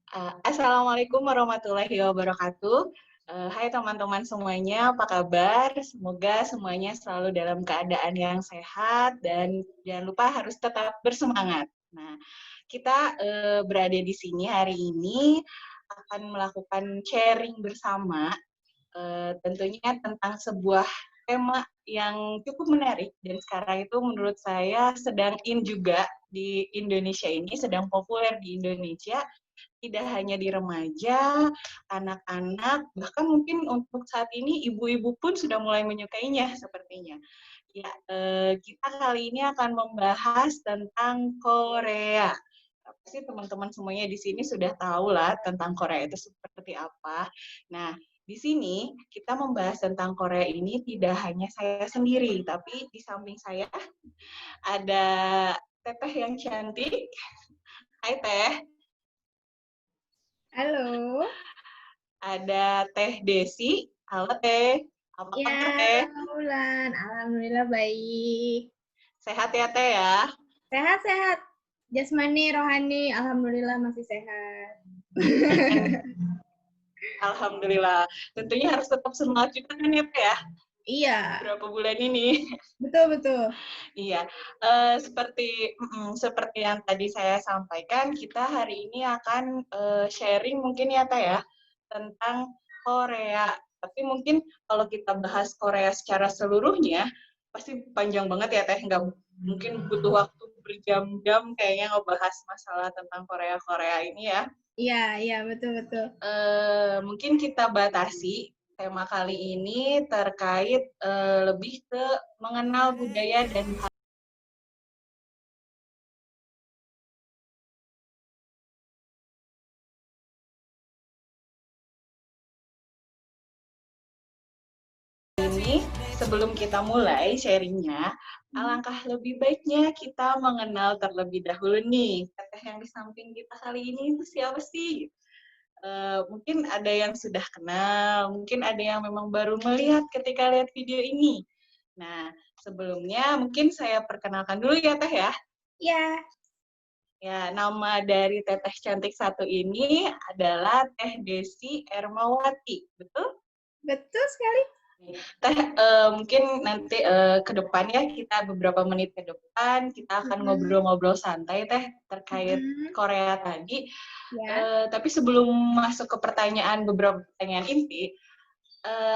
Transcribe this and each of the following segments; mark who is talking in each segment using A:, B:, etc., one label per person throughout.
A: Assalamualaikum warahmatullahi wabarakatuh. Hai teman-teman semuanya, apa kabar? Semoga semuanya selalu dalam keadaan yang sehat dan jangan lupa harus tetap bersemangat. Nah, kita berada di sini hari ini akan melakukan sharing bersama, tentunya tentang sebuah tema yang cukup menarik dan sekarang itu menurut saya sedang in juga di Indonesia ini, sedang populer di Indonesia, tidak hanya di remaja, anak-anak, bahkan mungkin untuk saat ini ibu-ibu pun sudah mulai menyukainya sepertinya. Ya, kita kali ini akan membahas tentang Korea. Pasti teman-teman semuanya di sini sudah tahu lah tentang Korea itu seperti apa. Nah, di sini kita membahas tentang Korea ini tidak hanya saya sendiri, tapi di samping saya ada Teteh yang cantik. Hai Teh.
B: Halo.
A: Ada Teh Desi. Halo Teh, apa
B: Ya,
A: kabar Teh?
B: Ulan. Alhamdulillah baik.
A: Sehat ya Teh ya?
B: Sehat-sehat. Jasmani, rohani, alhamdulillah masih sehat.
A: Alhamdulillah. Tentunya harus tetap semangat juga kan ya Teh ya?
B: Iya,
A: Beberapa bulan ini.
B: betul-betul.
A: Iya, seperti yang tadi saya sampaikan, kita hari ini akan sharing mungkin ya Teh ya, tentang Korea. Tapi mungkin kalau kita bahas Korea secara seluruhnya, pasti panjang banget ya Teh, nggak mungkin butuh waktu berjam-jam kayaknya ngebahas masalah tentang Korea-Korea ini ya.
B: Iya, iya, betul-betul.
A: Mungkin kita batasi tema kali ini terkait lebih ke mengenal budaya dan ini. Sebelum kita mulai sharingnya, alangkah lebih baiknya kita mengenal terlebih dahulu nih, teteh yang di samping kita kali ini itu siapa sih? Mungkin ada yang sudah kenal, mungkin ada yang memang baru melihat ketika lihat video ini. Nah, sebelumnya mungkin saya perkenalkan dulu ya Teh ya.
B: Iya,
A: Ya, nama dari Teteh Cantik satu ini adalah Teh Desi Ermawati, betul?
B: betul sekali.
A: Teh, mungkin nanti ke depan ya, kita beberapa menit ke depan, kita akan ngobrol-ngobrol santai Teh, terkait Korea tadi.
B: Ya.
A: Tapi sebelum masuk ke beberapa pertanyaan inti,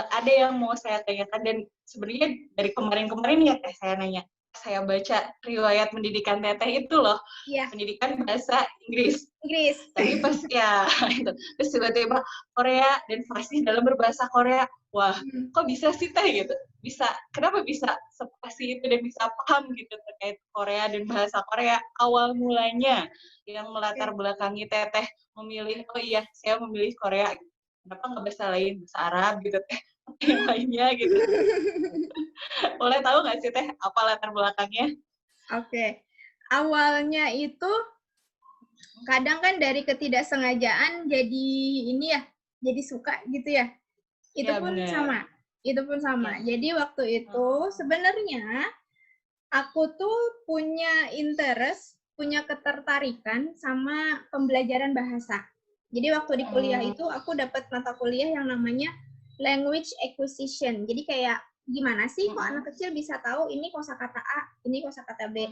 A: ada yang mau saya tanyakan dan sebenarnya dari kemarin-kemarin ya Teh saya nanya, saya baca riwayat pendidikan Teteh itu loh,
B: Iya,
A: pendidikan bahasa Inggris.
B: Inggris.
A: Tapi pas ya itu terus tiba-tiba Korea dan fasih dalam berbahasa Korea. Wah, kok bisa sih Teh gitu? Bisa, kenapa bisa sepasi itu dan bisa paham gitu terkait Korea dan bahasa Korea awal mulanya yang melatar belakangi Teteh memilih, oh iya saya memilih Korea, kenapa nggak bahasa lain, bahasa Arab gitu Teh, yang lainnya gitu. Boleh tahu nggak sih Teh apa latar belakangnya?
B: Oke. Awalnya itu kadang kan dari ketidaksengajaan jadi ini ya, jadi suka gitu ya. Itu
A: Ya
B: pun
A: benar.
B: sama. Itu pun sama.
A: Ya.
B: Jadi waktu itu sebenarnya aku tuh punya interest, punya ketertarikan sama pembelajaran bahasa. Jadi waktu di kuliah itu aku dapat mata kuliah yang namanya language acquisition. Jadi kayak gimana sih kok anak kecil bisa tahu ini kosakata A, ini kosakata B.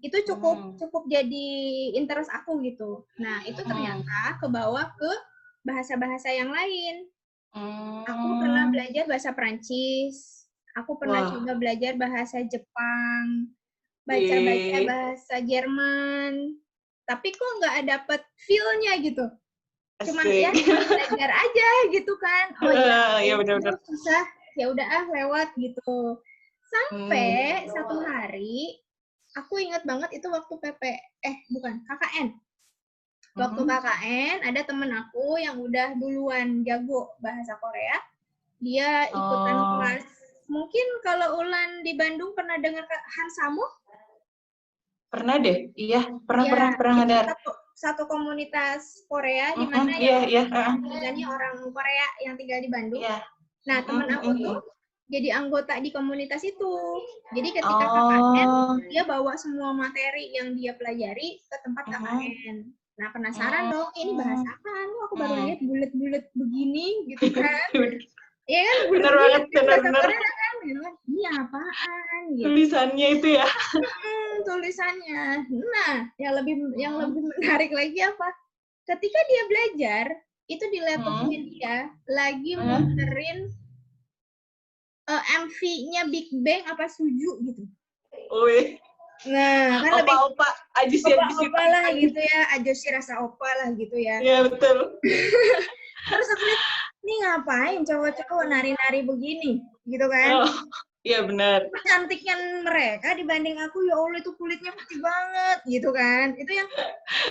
B: Itu cukup jadi interest aku gitu. Nah, itu ternyata kebawa ke bahasa-bahasa yang lain. Aku pernah belajar bahasa Perancis, aku pernah
A: Wah,
B: coba belajar bahasa Jepang, baca-baca
A: wih,
B: bahasa Jerman, tapi kok nggak dapet feel-nya gitu. Cuman ya
A: asik.
B: belajar aja gitu kan. Oh iya,
A: Iya
B: itu
A: benar-benar.
B: susah. Ya udah lewat gitu. Sampai satu hari, aku ingat banget itu waktu bukan KKN. Waktu KKN ada temen aku yang udah duluan jago bahasa Korea. Dia ikutan
A: Oh,
B: kelas. Mungkin kalau Ulan di Bandung pernah dengar Hansamo?
A: pernah deh. Iya, pernah
B: Ya,
A: pernah pernah
B: itu
A: ada.
B: satu komunitas Korea di mana
A: Iya,
B: yang
A: iya,
B: tinggalnya orang Korea yang tinggal di Bandung.
A: iya.
B: Nah, temen aku tuh jadi anggota di komunitas itu. Jadi ketika KKN,
A: Oh,
B: dia bawa semua materi yang dia pelajari ke tempat KKN. Nah, penasaran dong, ini bahasa apaan? Aku baru
A: Hmm.
B: lihat bulat-bulat begini gitu kan. Iya kan,
A: Bener
B: bulat-bulat
A: banget,
B: di bahasa
A: bener-bener.
B: Korea kan, gitu kan. Ini apaan gitu.
A: Tulisannya itu ya.
B: Tulisannya. Nah, yang lebih menarik lagi apa? Ketika dia belajar, itu di laptopnya dia lagi muterin MV-nya Big Bang apa Suju gitu.
A: Wih,
B: Nah, kan lebih
A: opa-opa aja sih yang di situ.
B: opa lah gitu ya, aja sih rasa opa lah gitu ya.
A: Iya, betul.
B: Terus aku lihat, ini ngapain cowok-cowok nari-nari begini, gitu kan?
A: Oh, iya benar.
B: Cantiknya mereka dibanding aku, ya Allah itu kulitnya putih banget, gitu kan? Itu yang,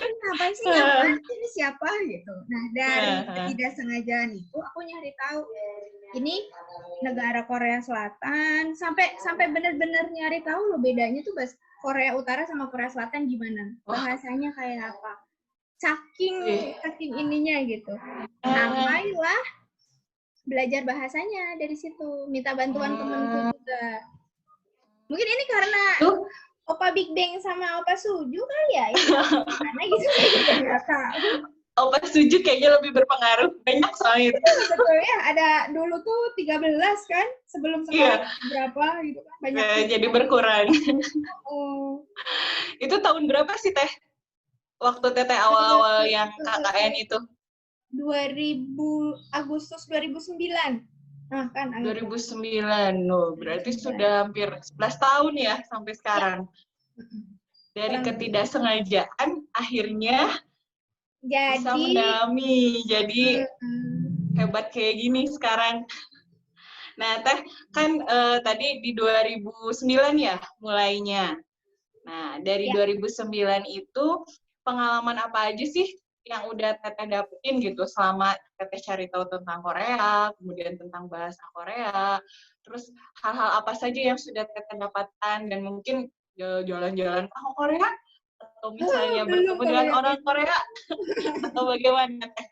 B: ngapain sih, ini siapa, gitu. Nah, dari ketidaksengajaan itu, aku nyari tahu, ini negara Korea Selatan, sampai benar-benar nyari tahu loh bedanya tuh Korea Utara sama Korea Selatan gimana, bahasanya kayak apa. Saking ininya gitu. Sampailah belajar bahasanya dari situ, minta bantuan temanku juga. Mungkin ini karena Opa Big Bang sama Opa Suju kali ya, karena gitu saya juga nggak tahu.
A: Opa Suju kayaknya lebih berpengaruh, banyak soalnya itu.
B: Betul ya, ada dulu tuh 13 kan, sebelum sekarang berapa gitu kan, banyak.
A: Jadi berkurang. Itu tahun berapa sih Teh? Waktu Teteh awal-awal yang KKN itu?
B: Agustus 2009. Nah, kan
A: 2009, berarti sudah hampir 11 tahun ya sampai sekarang. Dari ketidaksengajaan akhirnya bisa mendalami, jadi hebat kayak gini sekarang. Nah, Teh, kan tadi di 2009 ya mulainya. Nah, dari 2009 itu pengalaman apa aja sih yang udah Teteh dapetin gitu selama Teteh cari tahu tentang Korea, kemudian tentang bahasa Korea, terus hal-hal apa saja yang sudah Teteh dapatkan, dan mungkin jalan-jalan ke Korea, atau misalnya bertemu dengan orang Korea, atau bagaimana Teh?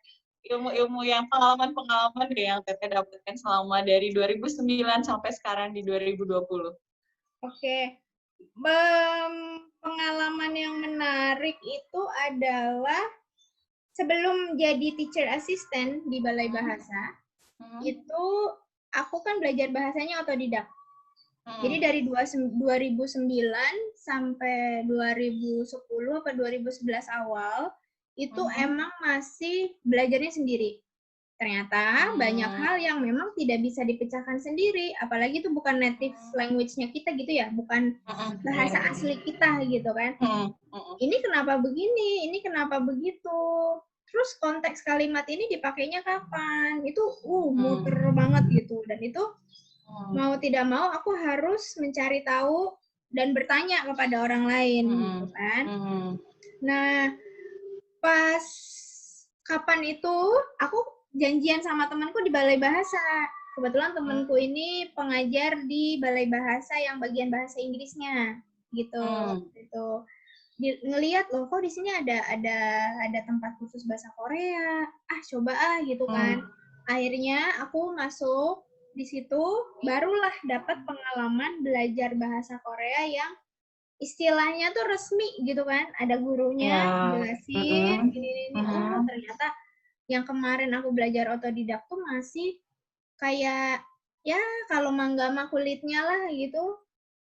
A: Ilmu-ilmu yang pengalaman-pengalaman deh yang Teteh dapatkan selama dari 2009 sampai sekarang di 2020.
B: Oke. Pengalaman yang menarik itu adalah sebelum jadi teacher assistant di Balai Bahasa, itu aku kan belajar bahasanya otodidak. Jadi dari 2009 sampai 2010 atau 2011 awal, itu emang masih belajarnya sendiri. Ternyata banyak hal yang memang tidak bisa dipecahkan sendiri, apalagi itu bukan native language-nya kita gitu ya, bukan bahasa asli kita gitu kan. Ini kenapa begini, ini kenapa begitu, terus konteks kalimat ini dipakainya kapan, itu muter banget gitu, dan itu mau tidak mau aku harus mencari tahu dan bertanya kepada orang lain gitu kan. Nah, pas kapan itu aku janjian sama temanku di Balai Bahasa. Kebetulan temanku ini pengajar di Balai Bahasa yang bagian bahasa Inggrisnya, gitu. Gitu. Ngelihat loh, kok di sini ada tempat khusus bahasa Korea. Coba gitu kan. Akhirnya aku masuk di situ, barulah dapat pengalaman belajar bahasa Korea yang istilahnya tuh resmi gitu kan. Ada gurunya jelasin ini. Ternyata yang kemarin aku belajar otodidak tuh masih kayak ya kalau mangga mah kulitnya lah gitu,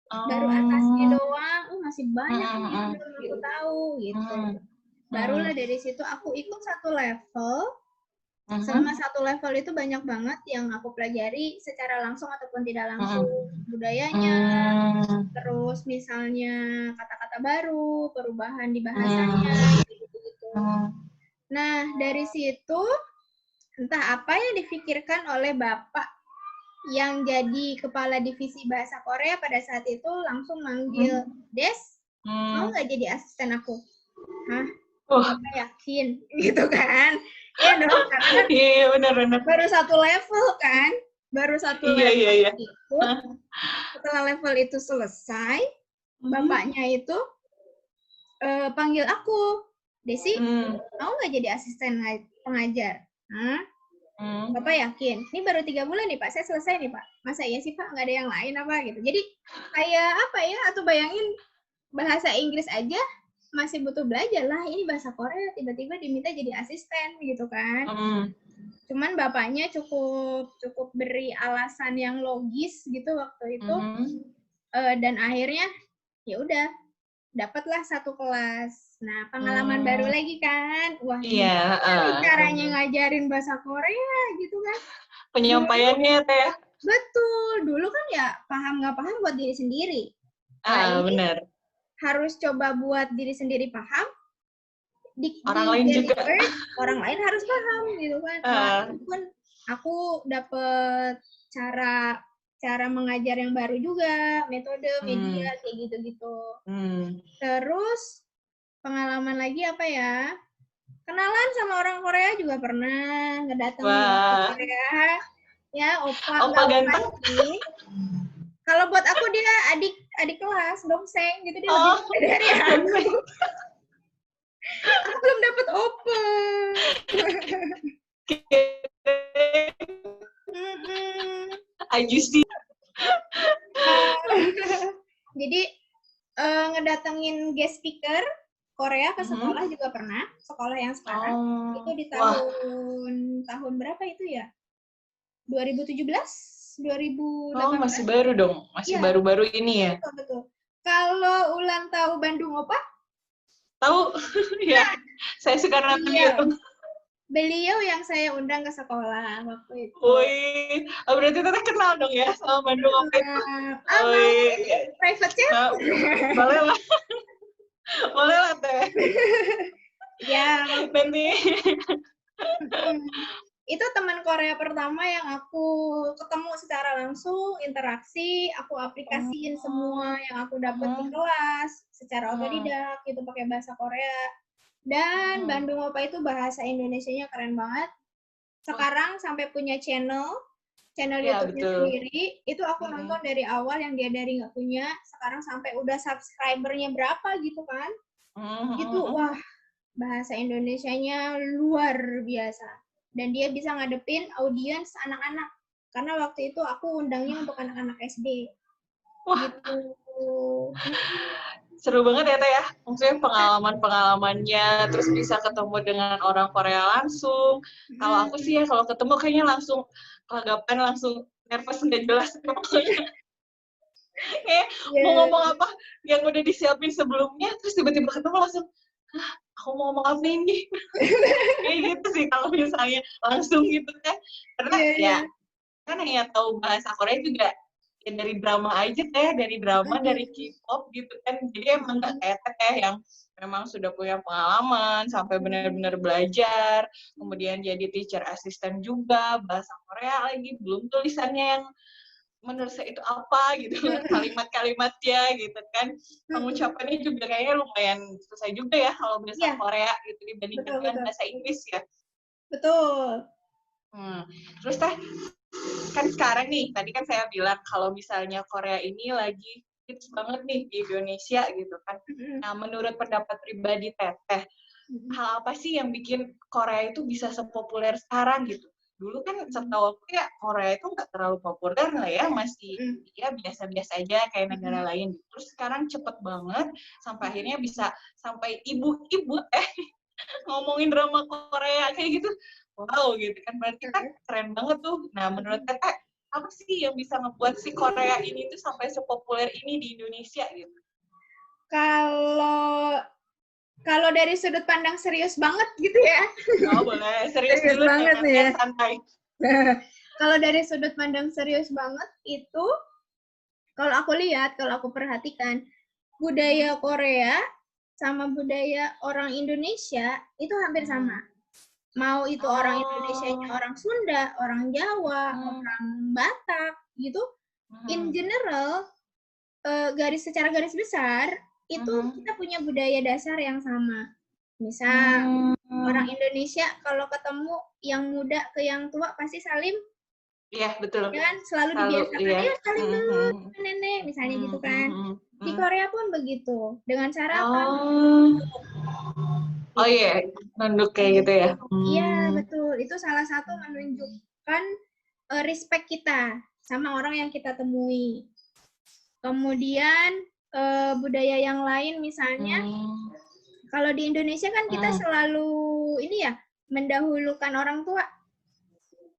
B: baru atasnya doang, masih banyak yang belum aku tahu gitu. Barulah dari situ aku ikut satu level. Selama satu level itu banyak banget yang aku pelajari secara langsung ataupun tidak langsung, budayanya, terus misalnya kata-kata baru, perubahan di bahasanya, gitu-gitu. Nah, dari situ entah apa yang dipikirkan oleh Bapak yang jadi kepala divisi bahasa Korea pada saat itu langsung manggil, Des, mau nggak jadi asisten aku? Hah? Bapak yakin? Gitu kan? Ya dong, karena kan
A: benar-benar
B: baru satu level kan? Baru satu level itu. Setelah level itu selesai, Bapaknya itu panggil aku, Desi, mau nggak jadi asisten pengajar? Bapak yakin? Ini baru 3 bulan nih Pak, saya selesai nih Pak. Masa iya sih Pak, nggak ada yang lain apa gitu. Jadi kayak apa ya, atau bayangin bahasa Inggris aja masih butuh belajar lah, ini bahasa Korea tiba-tiba diminta jadi asisten gitu kan. Cuman bapaknya cukup beri alasan yang logis gitu waktu itu. Dan akhirnya ya udah dapatlah satu kelas. Nah, pengalaman baru lagi kan. Wah, gimana caranya ngajarin bahasa Korea gitu kan.
A: Penyampaiannya Teh.
B: Betul. Dulu kan ya paham nggak paham buat diri sendiri.
A: Benar.
B: Harus coba buat diri sendiri paham.
A: Orang lain juga.
B: Orang lain harus paham gitu kan. Walaupun aku dapet cara mengajar yang baru juga, metode, media, kayak gitu-gitu. Terus pengalaman lagi apa ya? Kenalan sama orang Korea juga pernah, ngedatengin orang Korea. Ya, opa ganteng. Kalau buat aku dia adik kelas, dongseng gitu, dia lebih muda dari aku. Aku belum dapet opa.
A: Ajusti.
B: Jadi ngedatengin guest speaker Korea ke sekolah juga pernah, sekolah yang sekarang. Itu di tahun berapa itu ya? 2017, 2018.
A: Masih baru dong, masih baru-baru ini ya.
B: Betul. Kalau Ulan tahu Bandung Opa?
A: Tahu, ya. Saya suka nonton YouTube.
B: Beliau yang saya undang ke sekolah waktu itu.
A: Wih, berarti Teteh kenal dong ya sama Bandung Opa itu?
B: Private chat?
A: Boleh lah. Boleh lah, Teh.
B: Ya.
A: Nanti.
B: Itu teman Korea pertama yang aku ketemu secara langsung, interaksi, aku aplikasiin semua yang aku dapat di kelas secara otodidak, itu pakai bahasa Korea. Dan Bandung Opa itu bahasa Indonesianya keren banget. Sekarang sampai punya channel YouTube-nya sendiri. Itu aku nonton dari awal yang dia dari nggak punya, sekarang sampai udah subscribernya berapa gitu kan. Gitu, wah, bahasa Indonesianya luar biasa. Dan dia bisa ngadepin audiens anak-anak. Karena waktu itu aku undangnya untuk anak-anak SD.
A: Wah.
B: Gitu.
A: Seru banget ya, Teh ya. Maksudnya pengalaman-pengalamannya, terus bisa ketemu dengan orang Korea langsung. Kalau aku sih ya, kalau ketemu kayaknya langsung kelagapan, langsung nervous, nggak jelas. Mau ngomong apa yang udah disiapin sebelumnya, terus tiba-tiba ketemu langsung, aku mau ngomong apa ini? Kayak gitu sih kalau misalnya langsung gitu kan. Karena ya, kan hanya tahu bahasa Korea juga ya dari drama aja Teh, dari drama, dari K-pop gitu kan. Jadi emang nggak kayak Teh yang memang sudah punya pengalaman sampai benar-benar belajar, kemudian jadi teacher assistant juga, bahasa Korea lagi, belum tulisannya yang menurut saya itu apa gitu, kalimat-kalimatnya gitu kan. Pengucapannya juga kayaknya lumayan susah juga ya kalau bahasa Korea gitu dibandingkan dengan bahasa Inggris ya.
B: Betul.
A: Terus Teh, kan sekarang nih, tadi kan saya bilang kalau misalnya Korea ini lagi hits banget nih di Indonesia gitu kan. Nah, menurut pendapat pribadi Teteh, hal apa sih yang bikin Korea itu bisa sepopuler sekarang gitu? Dulu kan setahu aku ya Korea itu nggak terlalu populer lah ya, masih ya biasa-biasa aja kayak negara lain. Terus sekarang cepet banget sampai akhirnya bisa sampai ibu-ibu ngomongin drama Korea kayak gitu. Wow gitu kan, berarti kan keren banget tuh. Nah, menurut Teteh, apa sih yang bisa ngebuat si Korea ini tuh sampai sepopuler ini di Indonesia gitu?
B: Kalau dari sudut pandang serius banget gitu ya.
A: Oh boleh, serius dulu
B: banget nih ya.
A: Santai.
B: Kalau dari sudut pandang serius banget itu, kalau aku lihat, kalau aku perhatikan, budaya Korea sama budaya orang Indonesia itu hampir sama. Mau itu orang Indonesianya orang Sunda, orang Jawa, orang Batak gitu. In general, secara garis besar itu kita punya budaya dasar yang sama. Misal orang Indonesia kalau ketemu yang muda ke yang tua pasti salim.
A: Iya, betul.
B: Ya kan selalu dibiasakan, ayo salim dulu nenek, misalnya gitu kan. Di Korea pun begitu. Dengan cara apa?
A: Oh iya, nunduk kayak gitu ya.
B: Iya, betul. Itu salah satu menunjukkan respect kita sama orang yang kita temui. Kemudian budaya yang lain misalnya Kalau di Indonesia kan kita selalu ini ya, mendahulukan orang tua.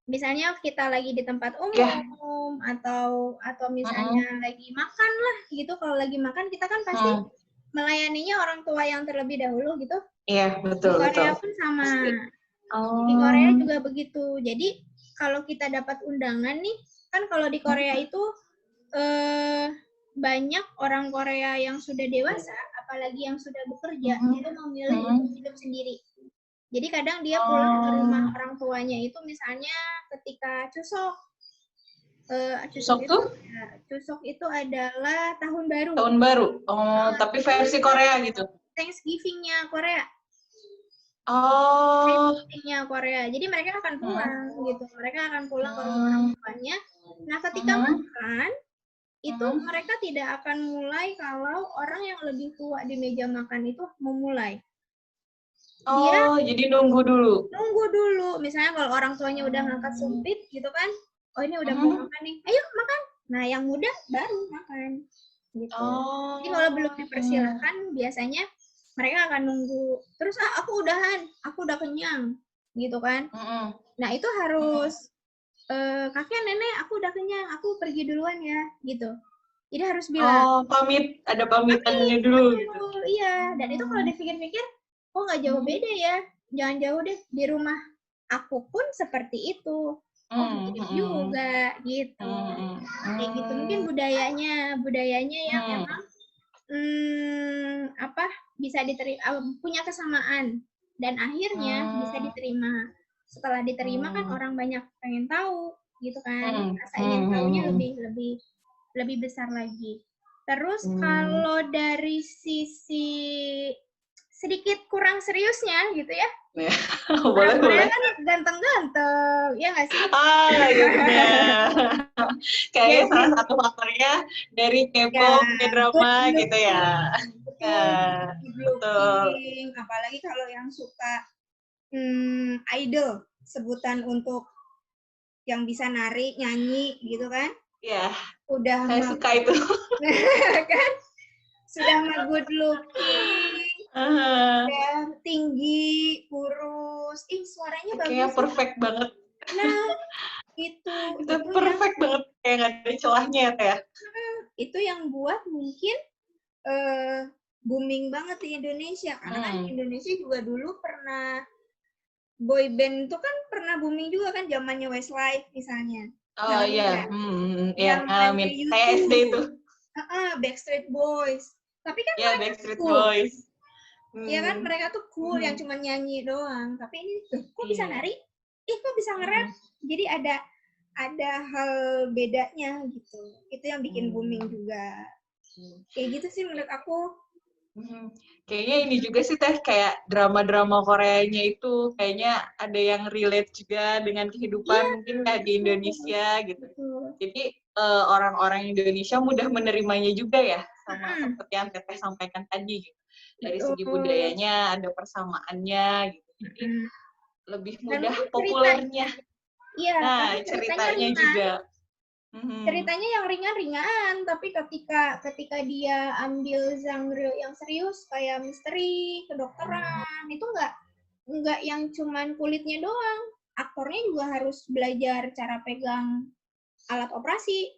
B: Misalnya kita lagi di tempat umum atau misalnya lagi makan lah gitu. Kalau lagi makan kita kan pasti melayaninya orang tua yang terlebih dahulu gitu.
A: Iya, betul.
B: Di Korea
A: betul.
B: pun sama.
A: Oh.
B: Di Korea juga begitu. Jadi kalau kita dapat undangan nih, kan kalau di Korea itu banyak orang Korea yang sudah dewasa, apalagi yang sudah bekerja, itu memilih untuk hidup sendiri. Jadi kadang dia pulang ke rumah orang tuanya itu misalnya ketika Chuseok. Chuseok itu adalah tahun baru.
A: Tahun baru. Oh, tapi versi Korea gitu.
B: Thanksgiving-nya Korea.
A: Oh.
B: Thanksgiving-nya Korea. Jadi mereka akan pulang gitu. Mereka akan pulang ke rumah orang tuanya. Nah, ketika makan itu mereka tidak akan mulai kalau orang yang lebih tua di meja makan itu memulai.
A: Dia jadi nunggu dulu.
B: Nunggu dulu. Misalnya kalau orang tuanya udah ngangkat sumpit gitu kan. Oh, ini udah mau makan nih. Ayo makan. Nah, yang muda baru makan. Gitu. Jadi kalau belum dipersilakan biasanya mereka akan nunggu. Terus aku udahan, aku udah kenyang. Gitu kan. Nah, itu harus kakek, nenek, aku udah kenyang, aku pergi duluan ya, gitu. Jadi harus bilang.
A: Oh, pamit, ada pamitannya dulu. Gitu.
B: Iya, dan itu kalau dipikir-pikir, oh nggak jauh beda ya, jangan jauh deh, di rumah aku pun seperti itu. Oh mirip juga, gitu. Kayak gitu, mungkin budayanya yang memang bisa diterima, punya kesamaan, dan akhirnya bisa diterima. Setelah diterima kan orang banyak pengen tahu gitu kan, rasa ingin tahunya lebih besar lagi. Terus kalau dari sisi sedikit kurang seriusnya gitu ya,
A: boleh.
B: Kan ganteng-ganteng, ya nggak sih?
A: Iya benar. Kayaknya salah satu faktornya dari K-pop, K-drama gitu ya.
B: Betul. Apalagi kalau yang suka idol, sebutan untuk yang bisa nari, nyanyi gitu kan?
A: Iya.
B: Udah
A: saya suka itu.
B: kan? Sudah good looking, udah tinggi, kurus, suaranya bagus.
A: Kayaknya perfect banget.
B: Nah, itu
A: perfect banget, kayak nggak ada celahnya ya.
B: Itu yang buat mungkin booming banget di Indonesia, karena kan di Indonesia juga dulu pernah boy band itu kan pernah booming juga kan, zamannya Westlife misalnya.
A: Oh iya,
B: zamannya
A: kayak SD itu.
B: Backstreet Boys. Tapi kan
A: Backstreet Boys.
B: Iya kan, mereka tuh cool yang cuma nyanyi doang. Tapi ini tuh, kok bisa nari? Kok bisa nge-rap? Jadi ada hal bedanya gitu. Itu yang bikin booming juga. Kayak gitu sih menurut aku.
A: Kayaknya ini juga sih Teh, kayak drama-drama Koreanya itu kayaknya ada yang relate juga dengan kehidupan mungkin di Indonesia gitu. Jadi orang-orang Indonesia mudah menerimanya juga ya, sama seperti yang Teteh sampaikan tadi gitu. Dari segi budayanya ada persamaannya gitu. Jadi lebih mudah populernya.
B: Iya,
A: nah, ceritanya juga.
B: Ceritanya yang ringan-ringan, tapi ketika dia ambil genre yang serius kayak misteri, kedokteran, itu nggak yang cuman kulitnya doang. Aktornya juga harus belajar cara pegang alat operasi,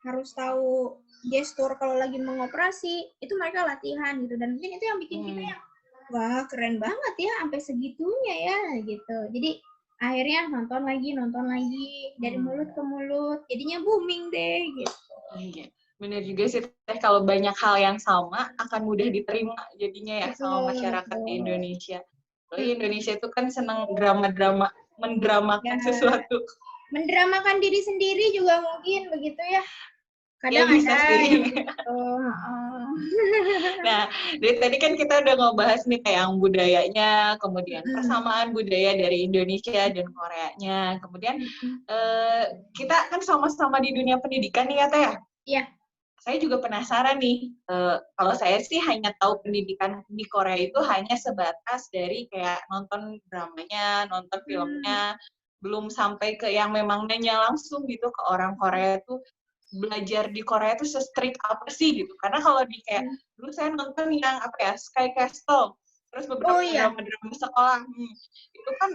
B: harus tahu gestur kalau lagi mengoperasi, itu mereka latihan gitu. Dan mungkin itu yang bikin kita yang wah keren banget ya sampai segitunya ya gitu. Jadi akhirnya nonton lagi dari mulut ke mulut, jadinya booming deh gitu.
A: Iya, benar juga sih Teh, kalau banyak hal yang sama akan mudah diterima jadinya ya sama masyarakat di Indonesia. Indonesia itu kan senang drama-drama, mendramakan sesuatu.
B: Mendramakan diri sendiri juga mungkin begitu ya. Kadang
A: bisa
B: ada
A: sih.
B: yang gitu.
A: Nah, dari tadi kan kita udah ngebahas nih kayak yang budayanya, kemudian persamaan budaya dari Indonesia dan Koreanya. Kemudian kita kan sama-sama di dunia pendidikan nih ya Teh ya?
B: Iya.
A: Saya juga penasaran nih, kalau saya sih hanya tahu pendidikan di Korea itu hanya sebatas dari kayak nonton dramanya, nonton filmnya, belum sampai ke yang memang nanya langsung gitu ke orang Korea tuh, belajar di Korea tuh se-strict apa sih gitu. Karena kalau di kayak, dulu saya nonton yang Sky Castle, terus
B: Oh
A: beberapa
B: iya.
A: drama-drama sekolah. Itu kan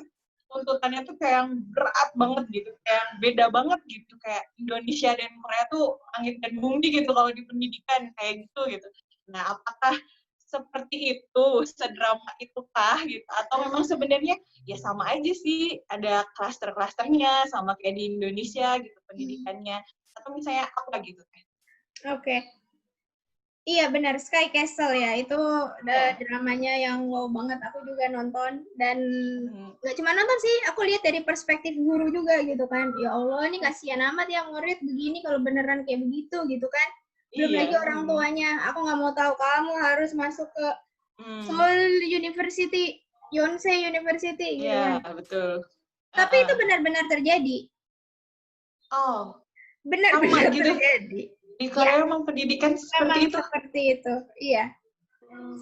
A: tuntutannya tuh kayak yang berat banget gitu, kayak yang beda banget gitu, kayak Indonesia dan Korea tuh langit dan bumi gitu kalau di pendidikan kayak gitu. Nah, apakah seperti itu, sedrama itukah gitu, atau memang sebenarnya ya sama aja sih, ada klaster-klasternya sama kayak di Indonesia gitu pendidikannya, atau misalnya apa gitu?
B: Oke. Iya benar, Sky Castle ya, itu
A: Ya.
B: dramanya yang wow banget, aku juga nonton, dan
A: Hmm.
B: nggak cuma nonton sih, aku lihat dari perspektif guru juga gitu kan, ya Allah ini kasihan amat ya murid begini kalau beneran kayak begitu gitu kan, belum
A: Iya.
B: lagi orang tuanya, aku nggak mau tahu kamu harus masuk ke Seoul University, Yonsei University gitu
A: Iya,
B: kan,
A: betul.
B: tapi itu benar-benar terjadi,
A: Oh, sama
B: benar-benar
A: gitu.
B: terjadi,
A: Di
B: ya
A: Korea memang pendidikan
B: memang
A: seperti itu.
B: seperti itu, iya.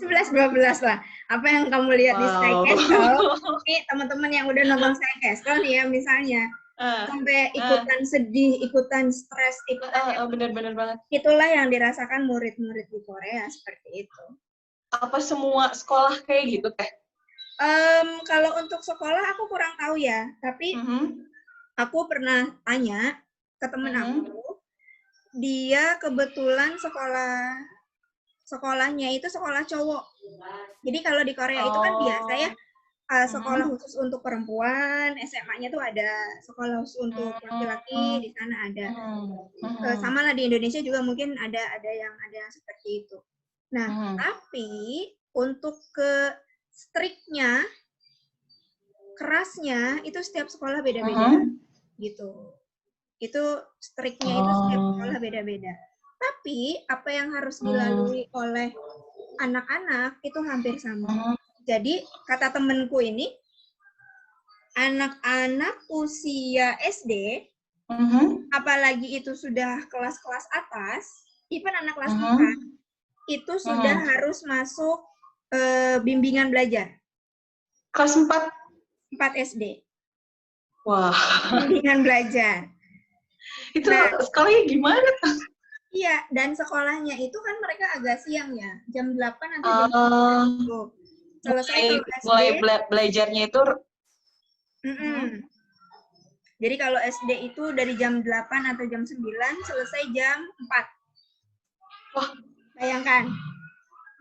B: 11-12 lah. Apa yang kamu lihat di Sky
A: Wow.
B: Castle, ini teman-teman yang udah nonton Sky Castle nih ya misalnya,
A: Ah,
B: sampai
A: ah,
B: ikutan sedih, ikutan stres, ikutan
A: benar-benar banget.
B: itulah yang dirasakan murid-murid di Korea seperti itu.
A: Apa semua sekolah kayak gitu, Teh?
B: Kalau untuk sekolah aku kurang tahu ya, tapi aku pernah tanya ke temen aku, dia kebetulan sekolahnya itu sekolah cowok. Jadi kalau di Korea itu kan biasa ya, sekolah khusus untuk perempuan, SMA-nya tuh ada sekolah khusus untuk laki-laki, di sana ada. Sama lah di Indonesia juga mungkin ada yang seperti itu. Nah, tapi untuk ke striknya, kerasnya itu setiap sekolah beda-beda gitu. Itu striknya itu setiap sekolah beda-beda. Tapi apa yang harus dilalui oleh anak-anak itu hampir sama. Jadi kata temenku ini, anak-anak usia SD, apalagi itu sudah kelas-kelas atas, even anak kelas 4, itu sudah harus masuk bimbingan belajar.
A: Kelas 4?
B: 4 SD.
A: Wah.
B: Bimbingan belajar.
A: Itu sekolahnya gimana tuh?
B: Iya, dan sekolahnya itu kan mereka agak siang ya, jam 8 atau jam 9 gitu. Selesai kalau SD.
A: Mulai belajarnya itu.
B: Jadi kalau SD itu dari jam 8 atau jam 9, selesai jam 4.
A: Wah.
B: Bayangkan,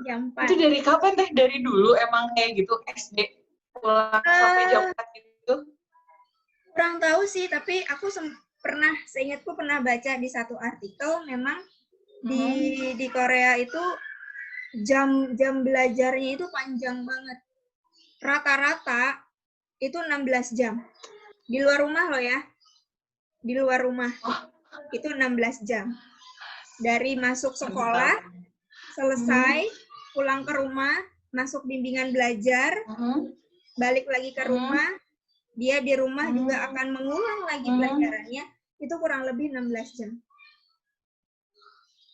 B: jam 4.
A: Itu dari kapan, Teh? Dari dulu emang kayak gitu, SD pulang sampai jam 4 gitu?
B: Kurang tahu sih, tapi aku seingatku pernah baca di satu artikel, memang di Korea itu jam belajarnya itu panjang banget. Rata-rata itu 16 jam. Di luar rumah loh ya. Di luar rumah. Itu 16 jam. Dari masuk sekolah, selesai, pulang ke rumah, masuk bimbingan belajar, balik lagi ke rumah, dia di rumah juga akan mengulang lagi pelajarannya, itu kurang lebih 16 jam.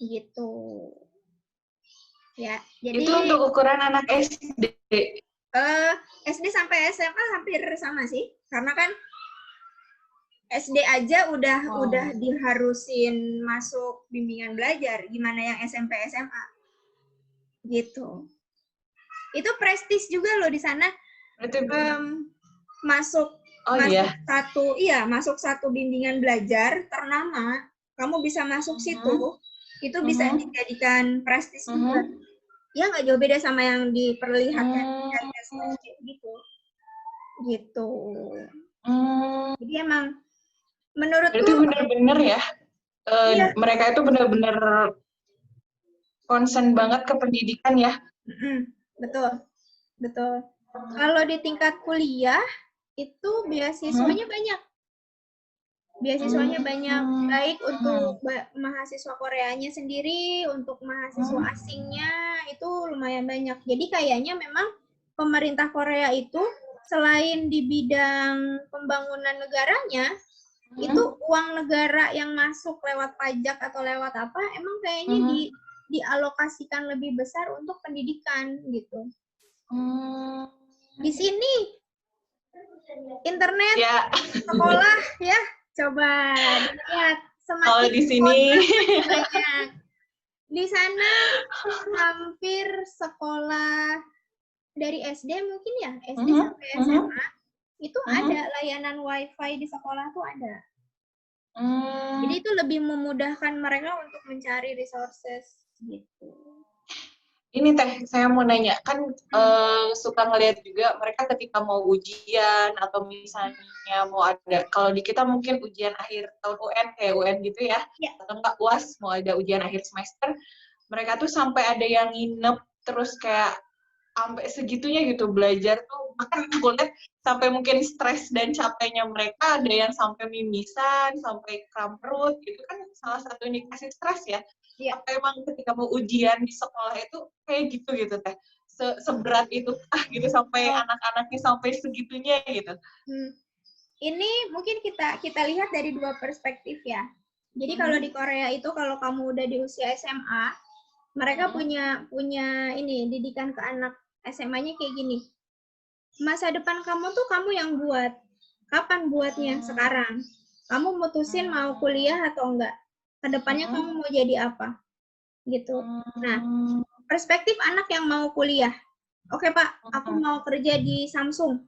B: Gitu. Ya, jadi
A: itu untuk ukuran anak SD.
B: SD sampai SMA hampir sama sih, karena kan SD aja udah diharusin masuk bimbingan belajar, gimana yang SMP SMA gitu. Itu prestis juga loh di sana. Masuk satu bimbingan belajar ternama, kamu bisa masuk situ, itu bisa dijadikan prestis juga. Ya nggak jauh beda sama yang diperlihatkan gitu. Gitu. Jadi emang menurutku
A: itu benar-benar ya, mereka itu benar-benar concern banget ke pendidikan ya.
B: Betul. Kalau di tingkat kuliah itu beasiswanya banyak. Beasiswanya banyak, baik untuk mahasiswa Koreanya sendiri, untuk mahasiswa asingnya itu lumayan banyak. Jadi kayaknya memang pemerintah Korea itu selain di bidang pembangunan negaranya, itu uang negara yang masuk lewat pajak atau lewat apa, emang kayaknya dialokasikan lebih besar untuk pendidikan gitu. Di sini internet, sekolah ya, coba lihat
A: semakin di sini
B: banyak. Di sana hampir sekolah dari SD mungkin ya, SD
A: Mhm,
B: sampai
A: mhm,
B: SMA itu
A: mhm.
B: ada layanan WiFi di sekolah tuh ada. Jadi
A: Mmm.
B: itu lebih memudahkan mereka untuk mencari resources gitu.
A: Ini Teh, saya mau nanya, kan
B: Hmm.
A: suka ngelihat juga mereka ketika mau ujian atau misalnya mau ada, kalau di kita mungkin ujian akhir tahun UN kayak UN gitu ya,
B: Ya,
A: atau enggak UAS mau ada ujian akhir semester, mereka tuh sampai ada yang nginep terus kayak sampai segitunya gitu belajar tuh, bahkan aku lihat sampai mungkin stres dan capeknya mereka ada yang sampai mimisan, sampai kram perut, itu kan salah satu indikasi stres ya.
B: ya.
A: Apa emang ketika mau ujian di sekolah itu kayak gitu gitu Teh? Seberat itu gitu sampai
B: Oh,
A: anak-anaknya sampai segitunya gitu?
B: hmm. Ini mungkin kita kita lihat dari dua perspektif ya. Jadi kalau di
A: Mhm,
B: Korea itu kalau kamu udah di usia SMA, mereka
A: mhm,
B: punya punya ini didikan ke anak SMA-nya kayak gini. Masa depan kamu tuh kamu yang buat. Kapan buatnya?
A: mmm,
B: Sekarang. Kamu mutusin mau kuliah atau enggak. Kedepannya kamu
A: mhm,
B: mau jadi apa? Gitu. Nah,
A: mmm,
B: perspektif anak yang mau kuliah. Oke, Pak, aku
A: mhm,
B: mau kerja di Samsung.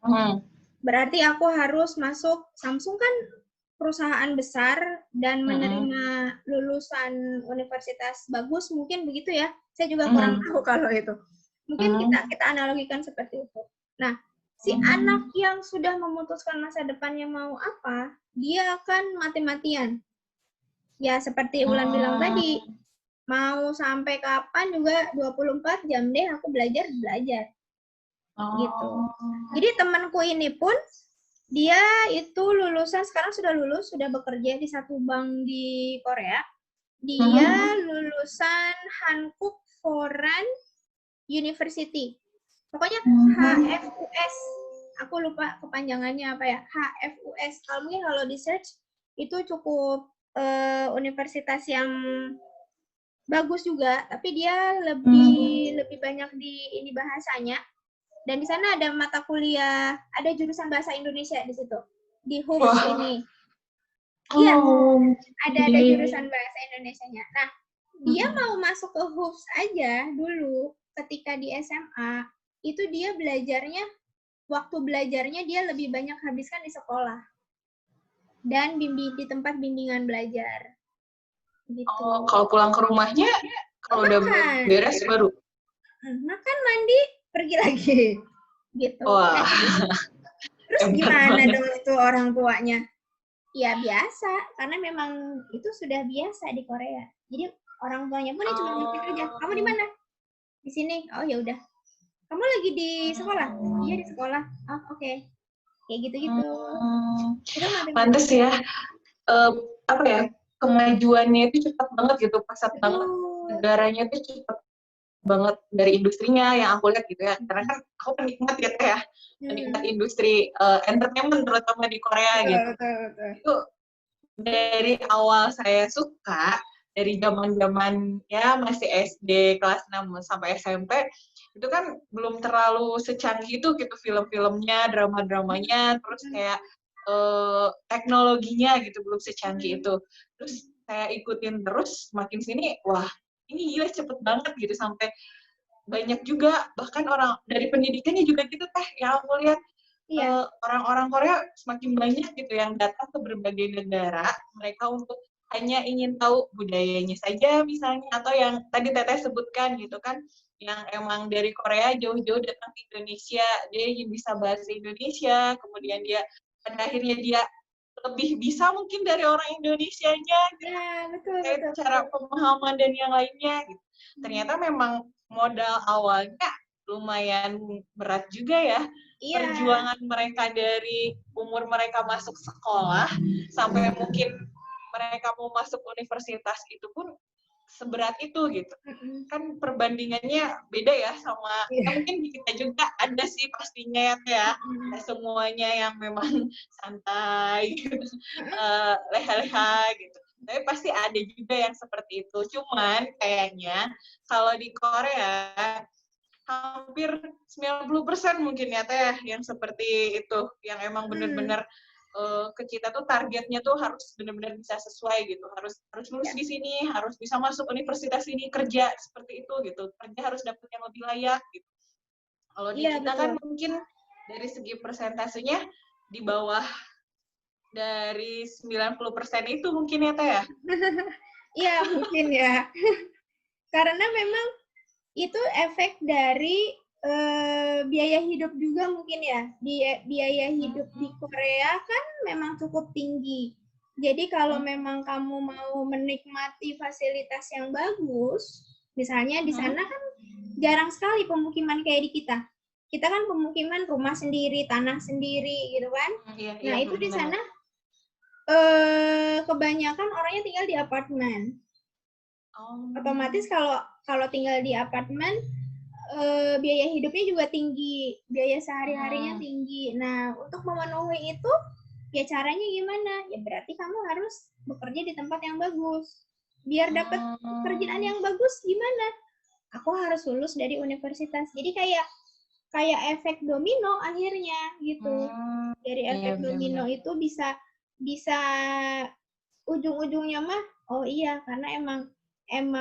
A: mhm,
B: Berarti aku harus masuk Samsung kan perusahaan besar dan
A: mhm,
B: menerima lulusan universitas bagus mungkin begitu ya. Saya juga kurang
A: mhm,
B: tahu kalau itu. Mungkin kita
A: mhm,
B: kita analogikan seperti itu. Nah, si anak
A: mhm,
B: yang sudah memutuskan masa depannya mau apa, dia akan mati-matian. Ya seperti Ulan bilang tadi,
A: mmm,
B: mau sampai kapan juga 24 jam deh aku belajar belajar gitu.
A: oh,
B: Jadi temanku ini pun dia itu lulusan sekarang sudah lulus, sudah bekerja di satu bank di Korea. Dia
A: mhm,
B: lulusan Hankook Foreign University. Pokoknya
A: mhm,
B: HFUS. Aku lupa kepanjangannya apa ya. HFUS. Kalau mungkin kalau di search itu cukup universitas yang bagus juga, tapi dia
A: mmm,
B: lebih lebih banyak di ini bahasanya. Dan di sana ada mata kuliah, ada jurusan bahasa Indonesia di situ. Di HUFS
A: wah,
B: ini. Iya, ada
A: oke,
B: jurusan bahasa Indonesianya. Nah, dia
A: mhm,
B: mau masuk ke HUFS aja dulu ketika di SMA, itu dia belajarnya, waktu belajarnya dia lebih banyak habiskan di sekolah dan di tempat bimbingan belajar
A: oh,
B: gitu.
A: kalau pulang ke rumahnya,
B: Oh,
A: kalau udah
B: makan,
A: beres baru?
B: makan mandi pergi lagi gitu. Nah,
A: Wah,
B: terus
A: hebat
B: gimana
A: banget.
B: dong itu orang tuanya? Ya biasa, karena memang itu sudah biasa di Korea. Jadi orang tuanya pun dia cuma nitip aja. Kamu di
A: Oh,
B: mana? Di sini. Oh ya udah. Kamu lagi di sekolah? Iya di
A: hmm,
B: sekolah. Oh oke. Okay. Kayak gitu-gitu.
A: hmm,
B: Itu
A: pantes
B: mati-matian.
A: ya, eh, apa ya, kemajuannya itu cepat banget gitu, pesat banget,
B: Betul.
A: negaranya itu cepat banget dari industrinya yang aku lihat gitu ya, karena kan aku penikmat gitu ya, penikmat
B: Hmm.
A: industri entertainment terutama di Korea
B: Betul,
A: gitu.
B: betul, betul.
A: Itu dari awal saya suka, dari zaman-zaman ya masih SD kelas 6 sampai SMP, itu kan belum terlalu secanggih itu gitu film-filmnya, drama-dramanya, terus kayak teknologinya gitu belum secanggih
B: Hmm.
A: itu. Terus saya ikutin terus makin sini, wah ini gila cepet banget gitu sampai banyak juga bahkan orang dari pendidikannya juga gitu Teh yang aku lihat
B: Iya.
A: orang-orang Korea semakin banyak gitu yang datang ke berbagai negara, mereka untuk hanya ingin tahu budayanya saja misalnya, atau yang tadi Teteh sebutkan gitu kan, yang emang dari Korea jauh-jauh datang ke Indonesia, dia ingin bisa bahasa Indonesia, kemudian dia pada akhirnya dia lebih bisa mungkin dari orang Indonesianya gitu,
B: Ya, betul,
A: terkait
B: betul,
A: cara
B: betul.
A: pemahaman dan yang lainnya gitu.
B: Hmm.
A: Ternyata memang modal awalnya lumayan berat juga ya,
B: Iya.
A: perjuangan mereka dari umur mereka masuk sekolah sampai mungkin mereka mau masuk universitas itu pun seberat itu gitu.
B: Mm-mm.
A: Kan perbandingannya beda ya sama ya
B: Iya.
A: mungkin di kita juga ada sih pastinya ya.
B: Mm-mm.
A: Ya semuanya yang memang santai gitu,
B: Mm-mm.
A: leha-leha gitu. Tapi pasti ada juga yang seperti itu. Cuman kayaknya kalau di Korea hampir 90% mungkin ya Teh yang seperti itu, yang emang
B: Mm.
A: bener-bener ke kita tuh targetnya tuh harus benar-benar bisa sesuai gitu, harus harus lulus
B: Ya.
A: di sini, harus bisa masuk universitas ini, kerja seperti itu gitu, kerja harus dapat yang lebih layak gitu. Kalau di
B: Iya,
A: kita kan
B: betul.
A: mungkin dari segi persentasenya di bawah dari 90% itu mungkin ya Teh ya?
B: Iya, mungkin ya. Karena memang itu efek dari biaya hidup juga mungkin ya. Biaya hidup di Korea kan memang cukup tinggi. Jadi kalau memang kamu mau menikmati fasilitas yang bagus, misalnya di sana kan jarang sekali pemukiman kayak di kita. Kita kan pemukiman rumah sendiri, tanah sendiri gitu kan.
A: Iya,
B: Nah,
A: iya,
B: itu di
A: benar.
B: sana kebanyakan orangnya tinggal di apartemen. Otomatis kalau tinggal di apartemen biaya hidupnya juga tinggi, biaya sehari-harinya tinggi. Nah, untuk memenuhi itu ya caranya gimana? Ya berarti kamu harus bekerja di tempat yang bagus. Biar dapat pekerjaan yang bagus gimana? Aku harus lulus dari universitas. Jadi kayak efek domino akhirnya gitu. Dari
A: Iya,
B: efek domino
A: benar-benar.
B: itu bisa ujung-ujungnya mah oh iya karena emang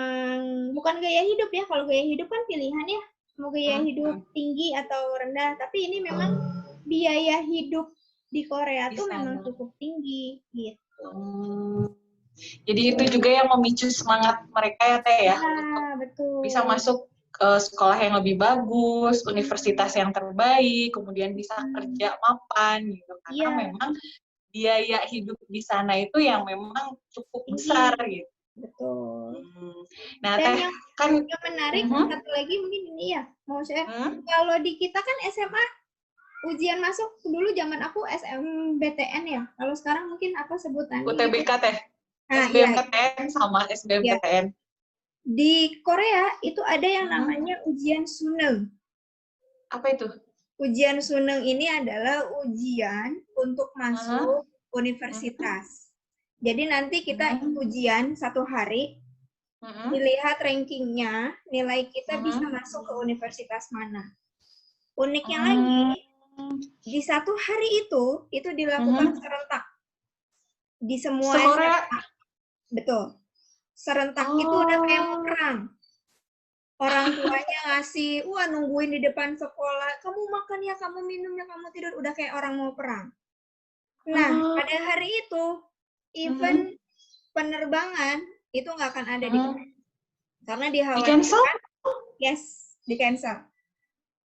B: bukan gaya hidup ya. Kalau gaya hidup kan pilihan ya. Mau gaya hidup tinggi atau rendah, tapi ini memang biaya hidup di Korea
A: Di
B: tuh memang
A: sana.
B: cukup tinggi gitu.
A: Jadi itu juga yang memicu semangat mereka ya Teh ya, untuk
B: Ya,
A: bisa
B: betul.
A: masuk ke sekolah yang lebih bagus, universitas yang terbaik, kemudian bisa kerja mapan gitu. Karena
B: Iya,
A: memang biaya hidup di sana itu yang memang cukup besar
B: tinggi.
A: gitu.
B: Betul.
A: Nah
B: Dan
A: Teh
B: yang
A: kan,
B: menarik satu lagi mungkin ini ya, mau saya kalau di kita kan SMA ujian masuk dulu zaman aku SMBTN ya. Kalau sekarang mungkin apa sebutannya gitu.
A: UTBK Teh,
B: Nah, iya,
A: SBMPTN sama
B: iya.
A: SBMPTN.
B: Di Korea itu ada yang namanya ujian Suneng.
A: Apa itu?
B: Ujian Suneng ini adalah ujian untuk masuk universitas. Jadi nanti kita ujian 1 hari, dilihat rankingnya, nilai kita bisa masuk ke universitas mana. Uniknya lagi, di 1 hari itu dilakukan serentak di semua
A: Se-Korea.
B: SMA. Betul. Serentak itu udah kayak mau perang. Orang tuanya ngasih, wah nungguin di depan sekolah, kamu makan ya, kamu minum ya, kamu tidur, udah kayak orang mau perang. Nah, pada hari itu, event penerbangan itu nggak akan ada di Korea. Karena
A: Di cancel?
B: dikhawatirkan, yes, di cancel.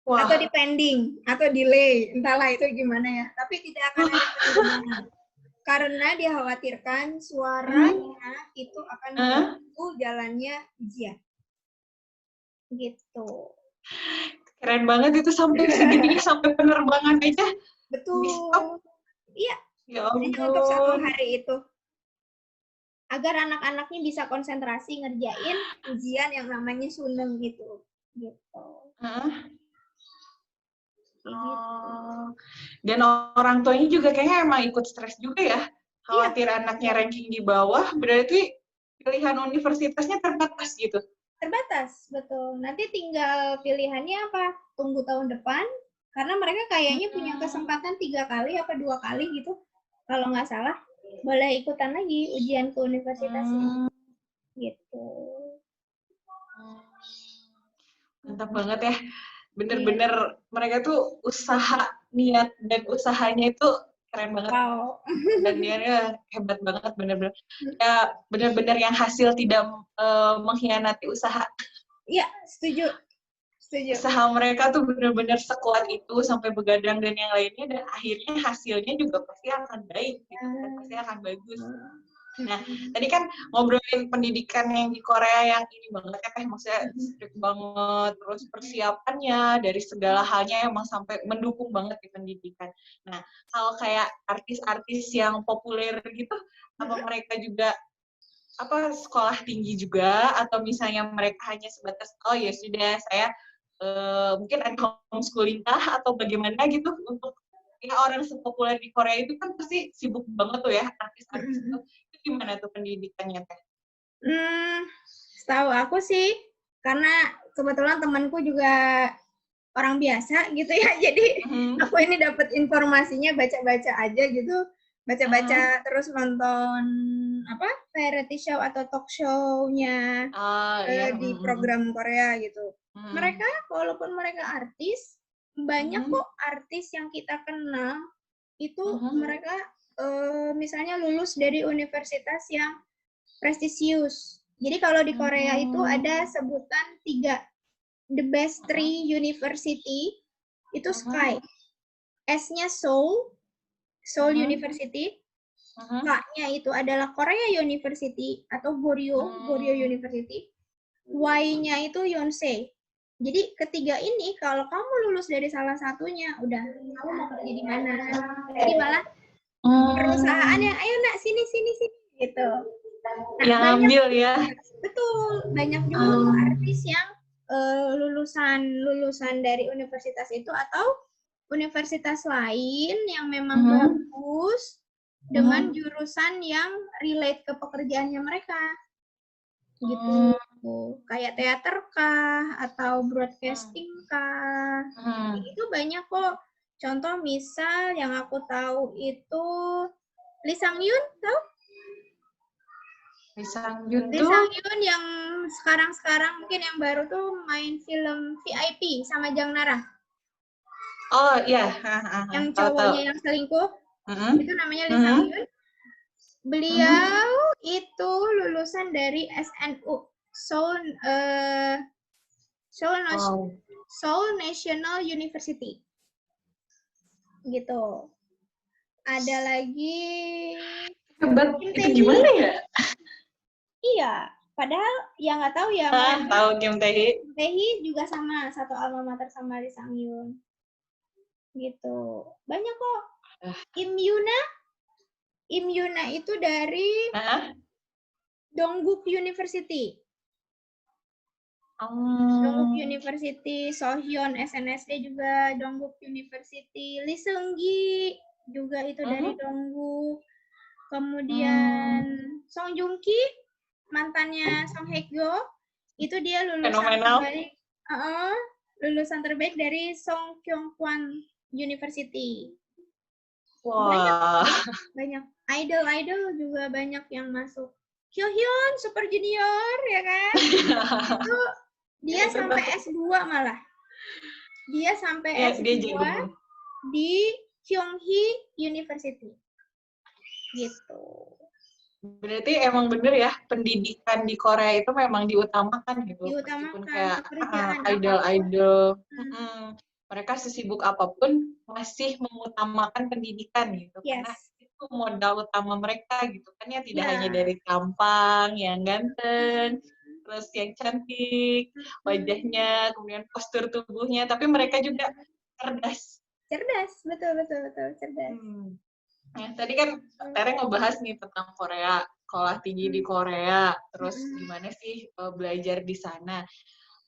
A: Wah.
B: Atau di pending, atau delay, entahlah itu gimana ya. Tapi tidak akan ada penerbangan. Karena dikhawatirkan suaranya itu akan mengganggu jalannya ujian. Gitu.
A: Keren banget itu sampai segini, sampai penerbangan aja.
B: Betul. Iya.
A: Ya
B: Jadi untuk 1
A: ampun.
B: hari itu. Agar anak-anaknya bisa konsentrasi ngerjain ujian yang namanya Suneng gitu. Gitu.
A: Dan orang tuanya juga kayaknya emang ikut stres juga ya.
B: Iya.
A: Khawatir anaknya ranking di bawah, berarti pilihan universitasnya terbatas gitu.
B: Terbatas, betul. Nanti tinggal pilihannya apa? Tunggu tahun depan, karena mereka kayaknya punya kesempatan 3 kali apa 2 kali gitu. Kalau nggak salah, boleh ikutan lagi ujian ke universitasnya. Gitu.
A: Mantap banget ya. Bener-bener mereka tuh usaha, niat dan usahanya itu keren banget.
B: Wow.
A: Dan dia hebat banget, bener-bener. Ya, bener-bener yang hasil tidak mengkhianati usaha.
B: Iya, setuju. Setuju.
A: Usaha mereka tuh bener-bener sekuat itu sampai begadang dan yang lainnya, dan akhirnya hasilnya juga pasti akan baik gitu, dan pasti akan bagus. Nah, tadi kan ngobrolin pendidikan yang di Korea yang ini banget ya, maksudnya strict banget, terus persiapannya dari segala halnya emang sampai mendukung banget di pendidikan. Nah, hal kayak artis-artis yang populer gitu, apa mereka juga apa sekolah tinggi juga, atau misalnya mereka hanya sebatas oh ya sudah saya mungkin ada homeschooling kah atau bagaimana gitu, untuk ya orang sepopuler di Korea itu kan pasti sibuk banget tuh ya artis-artis itu gimana tuh pendidikannya Teh?
B: Setahu aku sih, karena kebetulan temanku juga orang biasa gitu ya, jadi aku ini dapat informasinya baca-baca aja gitu, baca-baca terus nonton apa variety show atau talk show-nya
A: Iya.
B: di program Korea gitu. Mereka walaupun mereka artis, banyak kok artis yang kita kenal itu mereka misalnya lulus dari universitas yang prestisius. Jadi kalau di Korea itu ada sebutan 3, the best 3 university itu SKY. S-nya Seoul University. K-nya itu adalah Korea University atau Goryeo University. Y-nya itu Yonsei. Jadi ketiga ini kalau kamu lulus dari salah satunya, udah kamu mau kerja di mana? Jadi malah perusahaan yang ayo nak sini gitu. Nah,
A: yang ambil ya.
B: Betul, banyak juga artis yang lulusan dari universitas itu atau universitas lain yang memang bagus dengan jurusan yang relate ke pekerjaannya mereka. Gitu. Kayak teater kah atau broadcasting kah. Itu banyak kok. Contoh misal yang aku tahu itu Lee Sang Yoon, tahu?
A: Lee Sang Yoon
B: yang sekarang mungkin yang baru tuh main film VIP sama Jang Nara.
A: Oh iya.
B: Yang cowoknya yang selingkuh. Itu namanya Lee Sang Yoon. Beliau itu lulusan dari SNU, Seoul National University. Gitu. Ada lagi.
A: Hebat, itu gimana ya?
B: Iya, padahal yang nggak tahu ya.
A: Tahu Kim Tae-hee.
B: Kim Tae-hee juga sama, satu alma mater sama Lee Sang Yoon. Gitu. Banyak kok. Im Yuna itu dari Dongguk University. Dongguk University, Sohyun SNSD juga Dongguk University, Lee Seung-gi juga itu dari Dongguk. Kemudian Song Joong-ki, mantannya Song Hye-kyo, itu dia lulusan terbaik dari Song Kyung-kwan University. Banyak idol juga banyak yang masuk. Hyohyun Super Junior ya kan? Itu dia sampai S2 malah. Dia sampai S2 di Kyunghee University. Gitu.
A: Berarti emang bener ya, pendidikan di Korea itu memang diutamakan gitu.
B: Diutamakan.
A: Meskipun kayak idol-idol, mereka sesibuk apapun masih mengutamakan pendidikan gitu. Karena itu modal utama mereka gitu kan ya, tidak hanya dari tampang, yang ganteng, terus yang cantik, wajahnya, kemudian postur tubuhnya, tapi mereka juga cerdas.
B: Cerdas, betul, cerdas.
A: Nah, tadi kan Tere ngebahas nih tentang Korea, sekolah tinggi di Korea, terus gimana sih belajar di sana.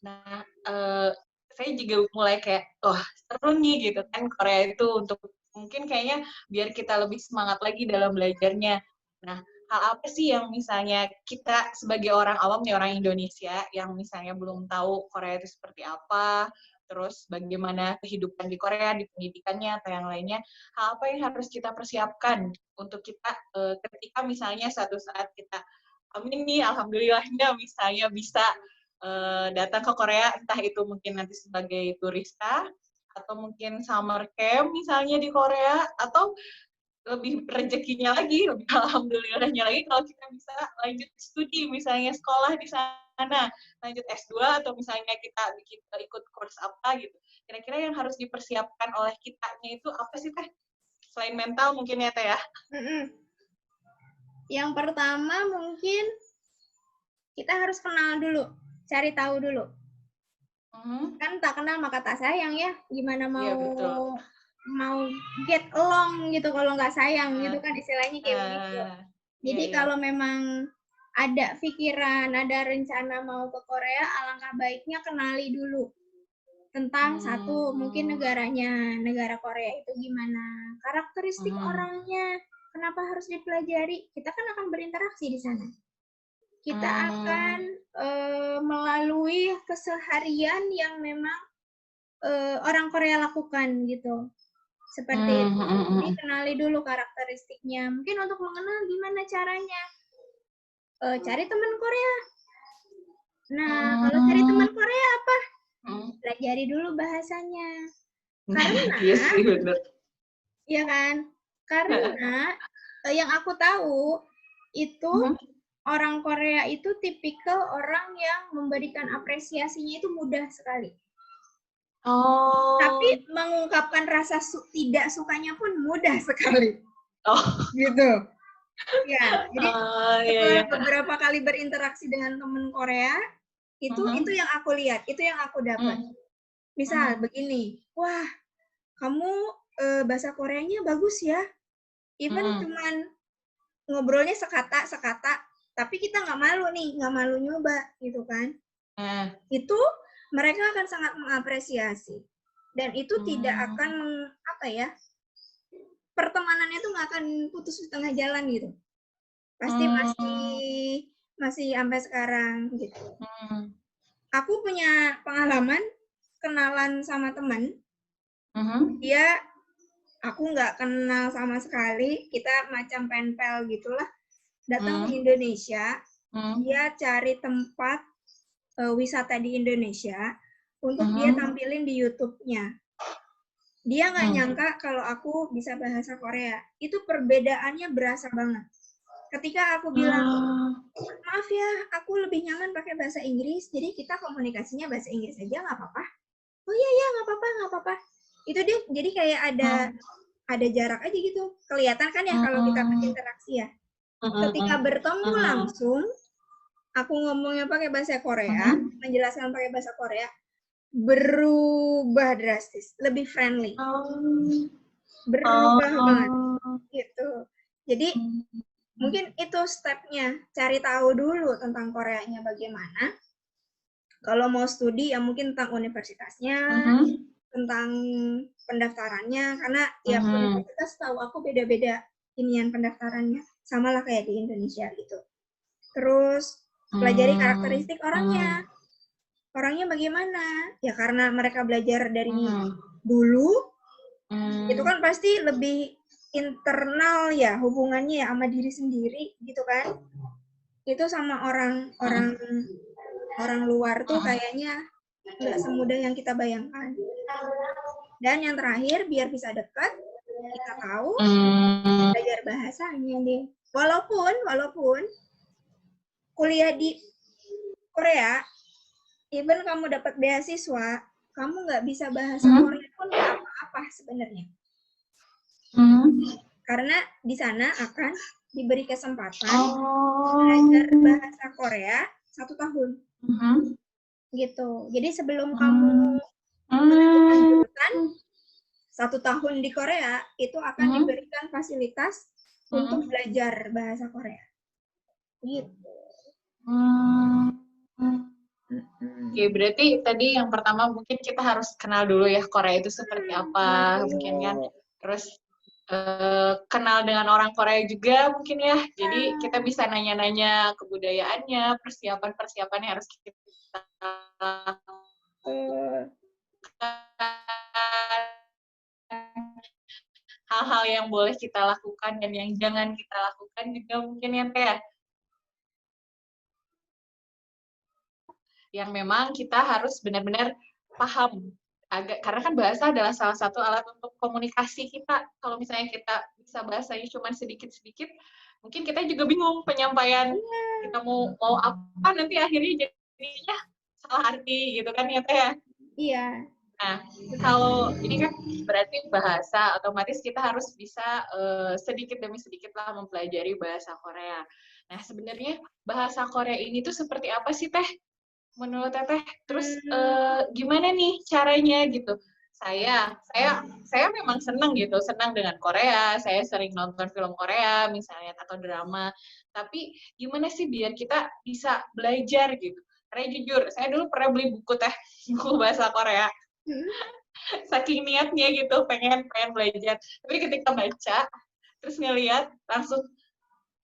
A: Nah, saya juga mulai kayak, seru nih gitu kan Korea itu untuk mungkin kayaknya biar kita lebih semangat lagi dalam belajarnya. Nah, hal apa sih yang misalnya kita sebagai orang awam nih, orang Indonesia, yang misalnya belum tahu Korea itu seperti apa, terus bagaimana kehidupan di Korea, di pendidikannya, atau yang lainnya, hal apa yang harus kita persiapkan untuk kita ketika misalnya suatu saat kita, amin nih, alhamdulillahnya misalnya bisa datang ke Korea, entah itu mungkin nanti sebagai turista, atau mungkin summer camp misalnya di Korea, atau lebih rezekinya lagi, lebih alhamdulillahnya lagi kalau kita bisa lanjut studi, misalnya sekolah di sana, lanjut S2 atau misalnya kita ikut course apa gitu. Kira-kira yang harus dipersiapkan oleh kitanya itu apa sih Teh? Selain mental mungkin ya Teh ya?
B: Yang pertama mungkin kita harus kenal dulu, cari tahu dulu. Kan tak kenal maka tak sayang ya, gimana mau get along gitu kalau nggak sayang gitu kan istilahnya kayak begitu. Jadi kalau memang ada pikiran, ada rencana mau ke Korea, alangkah baiknya kenali dulu tentang satu mungkin negara Korea itu gimana, karakteristik orangnya, kenapa harus dipelajari, kita kan akan berinteraksi di sana. Kita akan melalui keseharian yang memang orang Korea lakukan gitu. Seperti itu. Jadi kenali dulu karakteristiknya. Mungkin untuk mengenal gimana caranya. Cari teman Korea. Nah, kalau cari teman Korea apa? Pelajari dulu bahasanya. Karena,
A: iya sih bener.
B: ya kan? Karena yang aku tahu itu orang Korea itu tipikal orang yang memberikan apresiasinya itu mudah sekali.
A: Oh.
B: Tapi mengungkapkan rasa tidak sukanya pun mudah sekali.
A: Oh.
B: Gitu. Ya, jadi
A: iya.
B: setelah beberapa kali berinteraksi dengan teman Korea, itu yang aku lihat, itu yang aku dapat. Misal begini, wah, kamu bahasa Koreanya bagus ya. Even cuman ngobrolnya sekata, tapi kita nggak malu nyoba, gitu kan. Itu mereka akan sangat mengapresiasi. Dan itu tidak akan, pertemanannya tuh nggak akan putus di tengah jalan gitu. Pasti masih sampai sekarang gitu. Aku punya pengalaman kenalan sama teman. Aku nggak kenal sama sekali, kita macam penpel gitulah. Datang ke Indonesia, dia cari tempat wisata di Indonesia untuk dia tampilin di YouTube-nya. Dia nggak nyangka kalau aku bisa bahasa Korea. Itu perbedaannya berasa banget. Ketika aku bilang, maaf ya, aku lebih nyaman pakai bahasa Inggris, jadi kita komunikasinya bahasa Inggris aja, nggak apa-apa. Oh iya, nggak apa-apa. Itu dia, jadi kayak ada jarak aja gitu. Kelihatan kan ya kalau kita berinteraksi ya. Ketika bertemu langsung, aku ngomongnya pakai bahasa Korea, menjelaskan pakai bahasa Korea, berubah drastis, lebih friendly. Berubah banget. Gitu. Jadi, mungkin itu stepnya, cari tahu dulu tentang Koreanya bagaimana. Kalau mau studi ya mungkin tentang universitasnya, tentang pendaftarannya, karena tiap universitas tahu aku beda-beda inian pendaftarannya, sama lah kayak di Indonesia gitu. Terus pelajari karakteristik orangnya bagaimana, ya karena mereka belajar dari dulu, itu kan pasti lebih internal ya hubungannya ya sama diri sendiri gitu kan. Itu sama orang luar tuh kayaknya nggak semudah yang kita bayangkan. Dan yang terakhir, biar bisa dekat, kita tahu belajar bahasanya deh. Walaupun kuliah di Korea, even kamu dapat beasiswa, kamu nggak bisa bahasa Korea pun nggak apa-apa sebenarnya. Karena di sana akan diberi kesempatan belajar bahasa Korea 1 tahun. Gitu. Jadi sebelum kamu menentukan jurusan, 1 tahun di Korea itu akan diberikan fasilitas untuk belajar bahasa Korea. Gitu.
A: Oke, berarti tadi yang pertama mungkin kita harus kenal dulu ya Korea itu seperti apa, mungkin kan. Terus kenal dengan orang Korea juga mungkin ya. Jadi kita bisa nanya-nanya kebudayaannya, persiapan-persiapan yang harus kita hal-hal yang boleh kita lakukan dan yang jangan kita lakukan juga mungkin ya Teh. Yang memang kita harus benar-benar paham. Karena kan bahasa adalah salah satu alat untuk komunikasi kita. Kalau misalnya kita bisa bahasanya cuma sedikit-sedikit, mungkin kita juga bingung penyampaian kita mau apa nanti akhirnya jadinya salah arti gitu kan ya Teh ya.
B: Iya.
A: Nah, kalau ini kan berarti bahasa, otomatis kita harus bisa sedikit demi sedikit lah mempelajari bahasa Korea. Nah, sebenarnya bahasa Korea ini tuh seperti apa sih Teh? Menurut Teteh, terus gimana nih caranya gitu? Saya memang senang dengan Korea. Saya sering nonton film Korea misalnya atau drama. Tapi gimana sih biar kita bisa belajar gitu? Karena jujur, saya dulu pernah beli buku bahasa Korea. Saking niatnya gitu, pengen belajar. Tapi ketika baca, terus ngeliat langsung,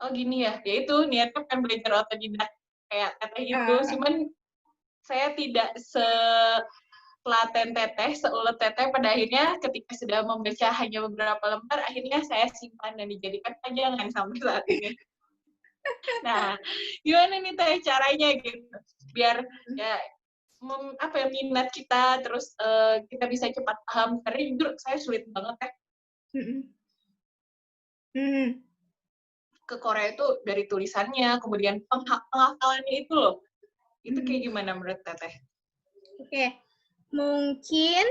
A: oh gini ya, itu niatnya pengen belajar otodidak kayak Teteh gitu. Cuman saya tidak selaten Teteh, seulet Teteh, pada akhirnya ketika sudah membaca hanya beberapa lembar, akhirnya saya simpan dan dijadikan pajangan sampai saat ini. Nah, gimana nih Teh caranya gitu? Biar ya apa ya, minat kita, terus kita bisa cepat paham. Karena jujur saya sulit banget ya
B: Mm-mm. Mm.
A: ke Korea itu dari tulisannya, kemudian penghafalannya itu loh. Itu kayak gimana menurut Teteh?
B: Oke, mungkin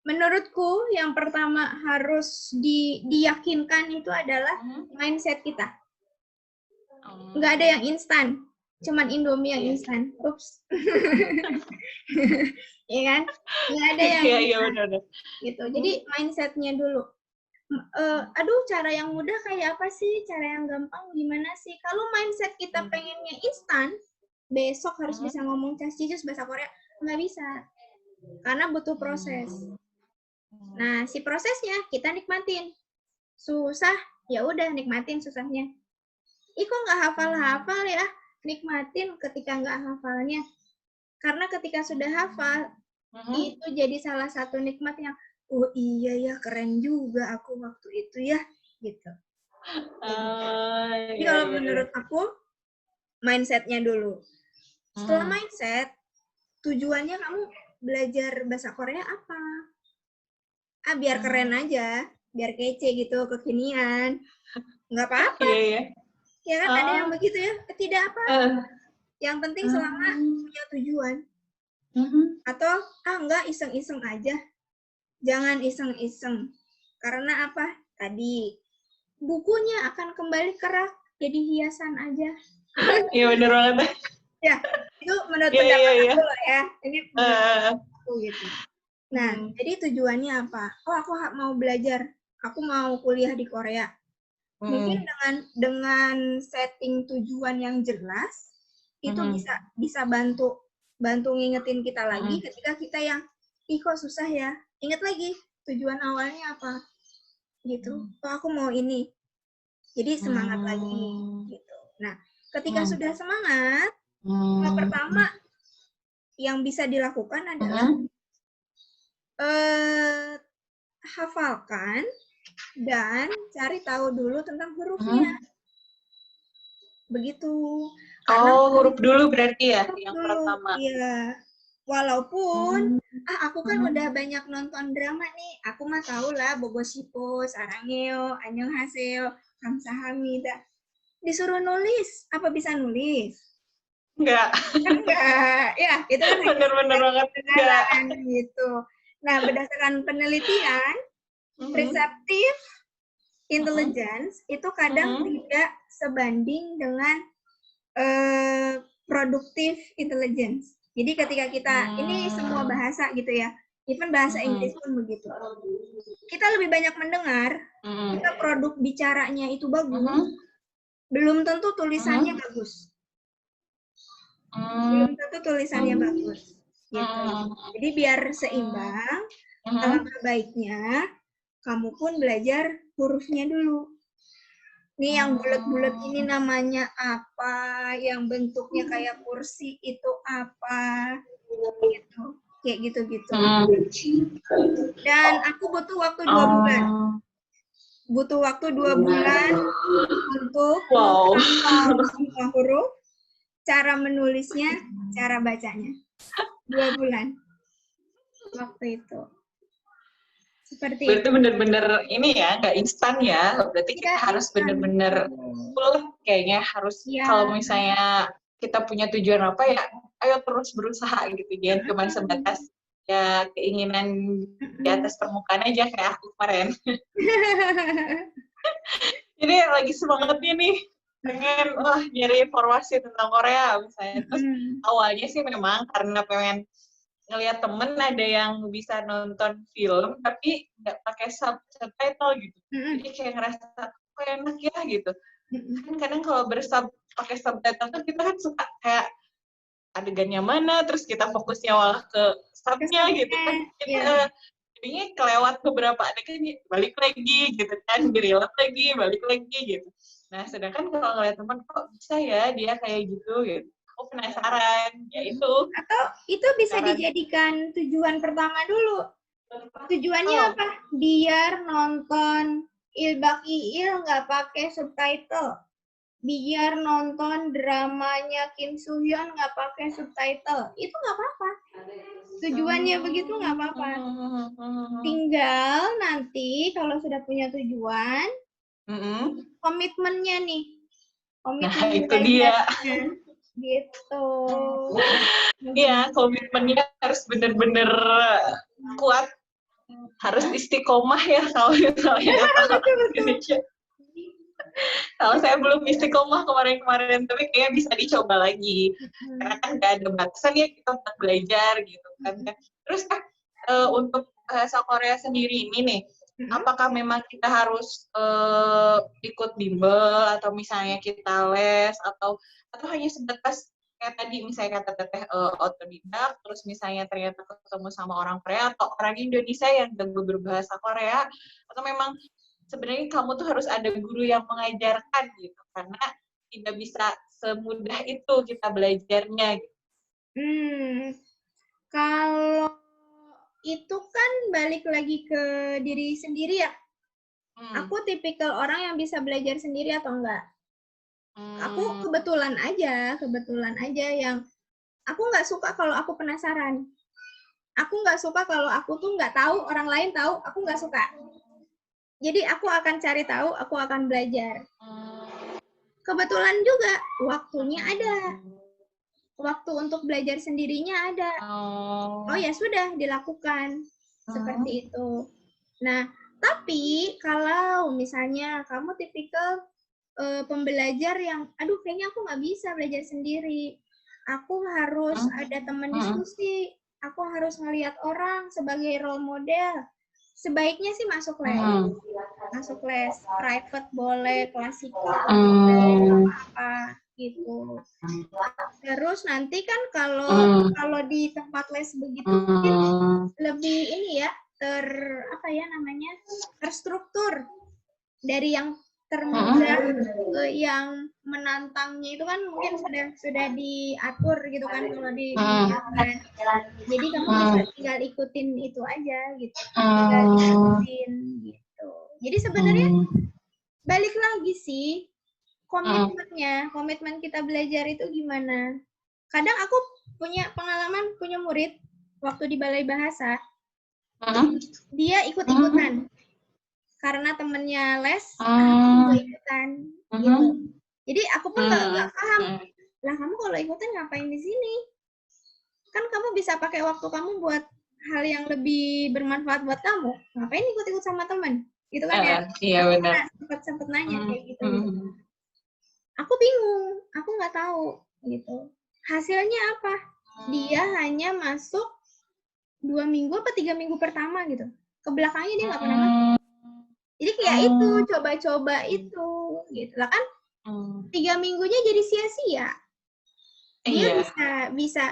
B: menurutku yang pertama harus diyakinkan itu adalah mindset kita. Nggak ada yang instan, cuman Indomie yang instan. Ups. Iya kan? Nggak ada yang instan. Gitu. Jadi mindsetnya dulu. Aduh, cara yang mudah kayak apa sih? Cara yang gampang gimana sih? Kalau mindset kita pengennya instan, besok harus bisa ngomong Chasjijus bahasa Korea, nggak bisa. Karena butuh proses. Nah, si prosesnya kita nikmatin. Susah, ya udah nikmatin susahnya. Kok nggak hafal-hafal ya? Nikmatin ketika nggak hafalnya. Karena ketika sudah hafal, itu jadi salah satu nikmat yang, oh iya ya, keren juga aku waktu itu ya, gitu. Jadi kalau menurut aku, mindsetnya dulu. Setelah mindset, tujuannya kamu belajar bahasa Korea apa? Biar keren aja, biar kece gitu, kekinian. Nggak apa-apa. Ya kan, ada yang begitu ya, tidak apa-apa. Yang penting selama punya tujuan. Atau, enggak, iseng-iseng aja. Jangan iseng-iseng. Karena apa? Tadi, bukunya akan kembali kerak, jadi hiasan aja.
A: Iya, bener banget.
B: Ya, itu menurut pendapat aku loh ya. Ini menurut aku gitu. Nah, jadi tujuannya apa? Aku mau belajar. Aku mau kuliah di Korea. Mungkin dengan setting tujuan yang jelas, itu bisa bantu ngingetin kita lagi ketika kita yang, kok susah ya. Ingat lagi, tujuan awalnya apa? Gitu. Aku mau ini. Jadi semangat lagi. Gitu. Nah, ketika sudah semangat, hal pertama yang bisa dilakukan adalah hafalkan dan cari tahu dulu tentang hurufnya. Begitu.
A: Karena huruf dulu berarti ya yang pertama.
B: Iya. Walaupun aku kan udah banyak nonton drama nih. Aku mah tahu lah Bogoshipo, Sarangeo, Annyeonghaseyo, Kamsahamnida. Disuruh nulis, apa bisa nulis?
A: Enggak.
B: Enggak. Ya, itu kan
A: bener-bener banget enggak.
B: Gitu. Nah, berdasarkan penelitian, receptive intelligence itu kadang tidak sebanding dengan productive intelligence. Jadi ketika kita, ini semua bahasa gitu ya, even bahasa Inggris pun begitu. Kita lebih banyak mendengar, kita produk bicaranya itu bagus, belum tentu tulisannya bagus. Belum tentu tulisannya bagus. Gitu. Jadi biar seimbang, alangkah baiknya kamu pun belajar hurufnya dulu. Nih yang bulat-bulat ini namanya apa, yang bentuknya kayak kursi itu apa, gitu. Kayak gitu-gitu. Dan aku butuh waktu 2 bulan. Butuh waktu 2 bulan untuk menghafal semua huruf, cara menulisnya, cara bacanya. 2 bulan. Waktu itu. Seperti
A: berarti bener-bener ini ya, nggak instan ya. Berarti kita harus bener-bener full kayaknya harus kalau misalnya kita punya tujuan apa ya, ayo terus berusaha gitu. Jangan cuma sebatas ya keinginan di atas permukaan aja kayak aku kemarin. Jadi lagi semangatnya nih pengen nyari informasi tentang Korea misalnya. Terus awalnya sih memang karena pengen ngelihat temen ada yang bisa nonton film tapi nggak pakai subtitle gitu. Jadi kayak ngerasa kok enak ya gitu. Kan kadang kalau pakai subtitle kan kita kan suka kayak adegannya mana, terus kita fokusnya malah ke subnya gitu kan. Kita jadinya kelewat beberapa adegan, balik lagi gitu kan, dirilat lagi, balik lagi gitu. Nah, sedangkan kalau ngeliat teman kok bisa ya dia kayak gitu gitu. Aku penasaran, ya itu.
B: Atau itu bisa dijadikan tujuan pertama dulu. Tujuannya apa? Biar nonton Ilbak Iil nggak pakai subtitle. biar nonton dramanya Kim Soo Hyun nggak pakai subtitle. Itu nggak apa-apa. Tujuannya begitu nggak apa-apa. Tinggal nanti kalau sudah punya tujuan, komitmennya nih. Komitmen
A: itu dia.
B: Gitu.
A: Iya, komitmennya harus benar-benar kuat. Harus istiqomah ya kalau misalnya Indonesia. Kalau saya belum istiqomah kemarin-kemarin, tapi kayak bisa dicoba lagi. Karena kan nggak ada batasan ya kita untuk belajar gitu kan. Terus untuk bahasa Korea sendiri ini nih, apakah memang kita harus ikut bimbel atau misalnya kita les atau hanya sebatas kayak tadi misalnya kata Teteh otodidak, terus misalnya ternyata ketemu sama orang Korea atau orang Indonesia yang jago berbahasa Korea, atau memang sebenarnya kamu tuh harus ada guru yang mengajarkan gitu, karena tidak bisa semudah itu kita belajarnya gitu.
B: Kalau itu kan balik lagi ke diri sendiri ya. Aku tipikal orang yang bisa belajar sendiri atau enggak. Aku kebetulan aja yang aku nggak suka kalau aku penasaran. Aku nggak suka kalau aku tuh nggak tahu, orang lain tahu, aku nggak suka. Jadi aku akan cari tahu, aku akan belajar. Kebetulan juga waktunya ada. Waktu untuk belajar sendirinya ada. Oh ya sudah, dilakukan. Seperti itu. Nah, tapi kalau misalnya kamu tipikal pembelajar yang, aduh kayaknya aku nggak bisa belajar sendiri. Aku harus ada teman diskusi. Aku harus ngelihat orang sebagai role model. Sebaiknya sih masuk les. Masuk les. Private boleh, klasikal boleh, apa gitu. Terus nanti kan kalau di tempat les begitu mungkin lebih ini ya, terstruktur dari yang termudah ke yang menantangnya itu kan mungkin sudah diatur gitu kan kalau di kan. Jadi kamu bisa tinggal ikutin itu aja gitu. Tinggal ikutin gitu. Jadi sebenarnya balik lagi sih komitmen kita belajar itu gimana. Kadang aku punya pengalaman punya murid waktu di balai bahasa, dia ikut-ikutan karena temennya les, aku juga ikutan gitu. Jadi aku pun nggak paham, lah kamu kalau ikutan ngapain di sini? Kan kamu bisa pakai waktu kamu buat hal yang lebih bermanfaat buat kamu. Ngapain ikut-ikut sama teman? Gitu kan ya?
A: Iya benar.
B: Sempet nanya kayak gitu. Aku bingung, aku nggak tahu gitu. Hasilnya apa? Dia hanya masuk 2 minggu apa 3 minggu pertama gitu. Ke belakangnya dia nggak pernah masuk. Jadi kayak itu, coba-coba itu gitu. Lah kan 3 minggunya jadi sia-sia. Dia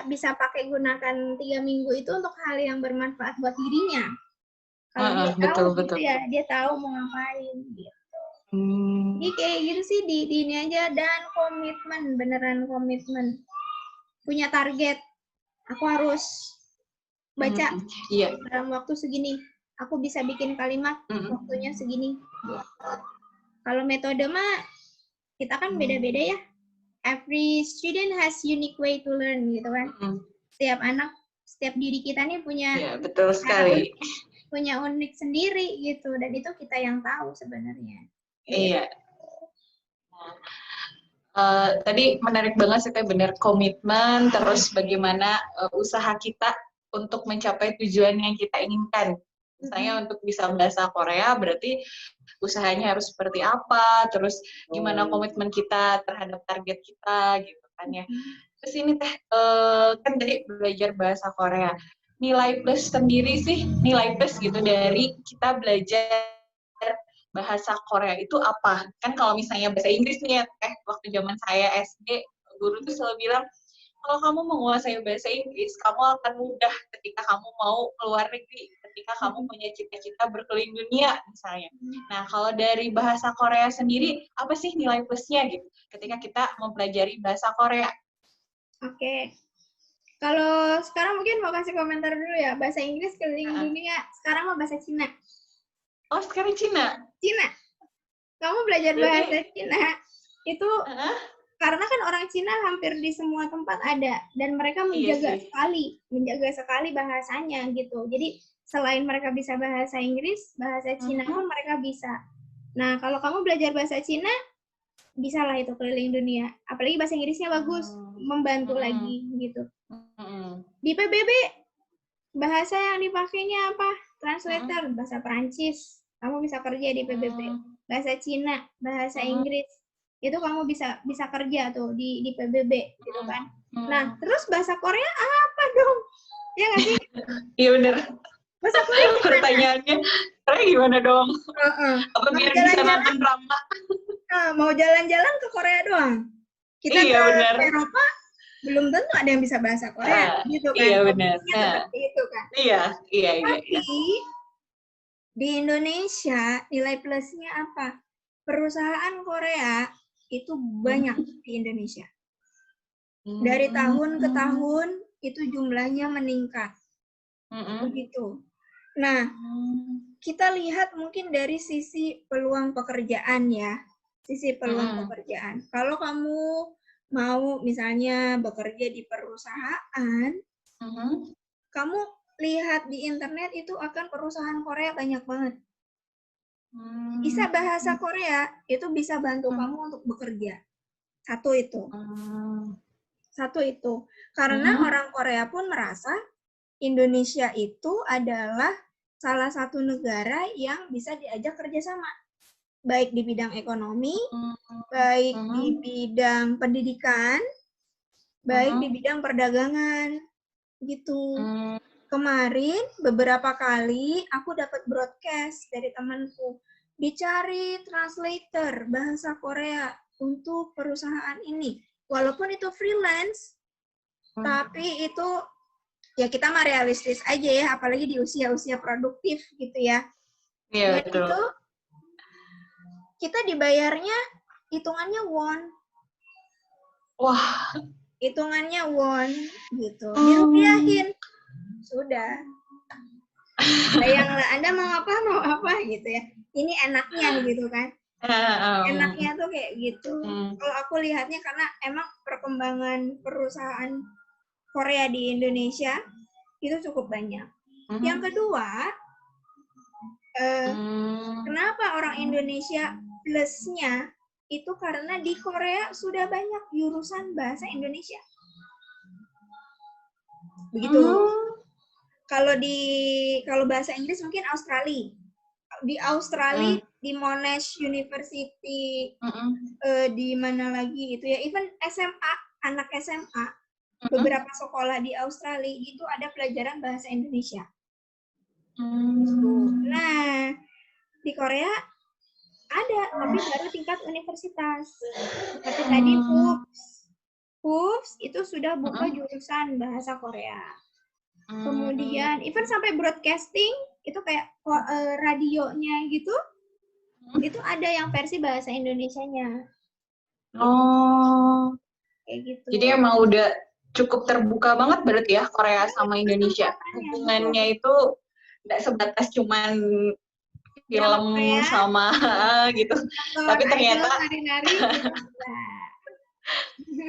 B: bisa pakai gunakan 3 minggu itu untuk hal yang bermanfaat buat dirinya. Kalau dia tahu gitu ya, dia tahu mau ngapain gitu. Jadi kayak gitu sih di ini aja, dan komitmen, beneran komitmen. Punya target, aku harus baca dalam waktu segini. Aku bisa bikin kalimat waktunya segini. Kalau metode mah kita kan beda-beda ya. Every student has unique way to learn gitu kan. Setiap anak, setiap diri kita nih punya
A: betul sekali.
B: Punya unik sendiri gitu, dan itu kita yang tahu sebenarnya.
A: Iya. Tadi menarik banget sih, benar, komitmen, terus bagaimana usaha kita untuk mencapai tujuan yang kita inginkan. Misalnya untuk bisa bahasa Korea, berarti usahanya harus seperti apa, terus gimana komitmen kita terhadap target kita, gitu kan ya. Terus ini Teh, kan tadi belajar bahasa Korea. Nilai plus sendiri sih, nilai plus gitu dari kita belajar bahasa Korea itu apa? Kan kalau misalnya bahasa Inggris nih ya, waktu zaman saya SD, guru tuh selalu bilang, kalau kamu menguasai bahasa Inggris, kamu akan mudah ketika kamu mau keluar negeri, ketika kamu punya cita-cita berkeliling dunia, misalnya. Nah, kalau dari bahasa Korea sendiri, apa sih nilai plusnya gitu, ketika kita mempelajari bahasa Korea?
B: Oke. Kalau sekarang mungkin mau kasih komentar dulu ya, bahasa Inggris keliling dunia, sekarang mau bahasa Cina.
A: Oh, sekarang Cina?
B: Cina. Kamu belajar bahasa Cina, Itu karena kan orang Cina hampir di semua tempat ada dan mereka menjaga sekali bahasanya gitu. Jadi selain mereka bisa bahasa Inggris, bahasa Cina pun mereka bisa. Nah, kalau kamu belajar bahasa Cina, bisa lah itu keliling dunia. Apalagi bahasa Inggrisnya bagus, membantu lagi gitu. Di PBB, bahasa yang dipakainya apa? Translator, bahasa Perancis. Kamu bisa kerja di PBB. Bahasa Cina, bahasa Inggris. Itu kamu bisa kerja tuh di PBB gitu kan. Nah, terus bahasa Korea apa dong? Ya nggak sih?
A: Iya bener.
B: Bahasa Korea gimana?
A: Pertanyaannya, Korea gimana dong? Apa biar bisa nonton drama?
B: Mau jalan-jalan ke Korea doang. Kita ke Eropa belum tentu ada yang bisa bahasa Korea gitu kan.
A: Iya benar.
B: Seperti itu kan.
A: Iya.
B: Tapi di Indonesia nilai plusnya apa? Perusahaan Korea itu banyak di Indonesia. Dari tahun ke tahun itu jumlahnya meningkat. Begitu. Nah, kita lihat mungkin dari sisi peluang pekerjaan ya. Sisi peluang pekerjaan. Kalau kamu mau misalnya bekerja di perusahaan, kamu lihat di internet itu akan perusahaan Korea banyak banget. Bisa bahasa Korea, itu bisa bantu kamu untuk bekerja. Satu itu. Karena orang Korea pun merasa Indonesia itu adalah salah satu negara yang bisa diajak kerjasama. Baik di bidang ekonomi, baik di bidang pendidikan, baik di bidang perdagangan. Gitu. Kemarin beberapa kali aku dapat broadcast dari temanku, dicari translator bahasa Korea untuk perusahaan ini. Walaupun itu freelance, tapi itu ya kita mah realistis aja ya, apalagi di usia-usia produktif gitu ya.
A: Iya,
B: dan betul. Itu kita dibayarnya hitungannya won.
A: Wah.
B: Hitungannya won gitu. Dirupiahin. Sudah. Bayanglah, Anda mau apa gitu ya. Ini enaknya gitu kan. Enaknya tuh kayak gitu. Kalau aku lihatnya karena emang perkembangan perusahaan Korea di Indonesia itu cukup banyak. Yang kedua, kenapa orang Indonesia plusnya itu karena di Korea sudah banyak jurusan bahasa Indonesia. Begitu. Kalau bahasa Inggris mungkin Australia. Di Australia di Monash University, di mana lagi itu ya, even SMA, anak SMA, beberapa sekolah di Australia itu ada pelajaran bahasa Indonesia. Nah, di Korea ada, tapi baru tingkat universitas. Seperti tadi PUBS itu sudah buka jurusan bahasa Korea. Kemudian even sampai broadcasting itu kayak radionya gitu, itu ada yang versi bahasa Indonesianya.
A: Oh.
B: Kayak gitu.
A: Jadi emang udah cukup terbuka banget berarti ya Korea sama Indonesia. Hubungannya itu nggak sebatas cuman film sama gitu. Tapi ternyata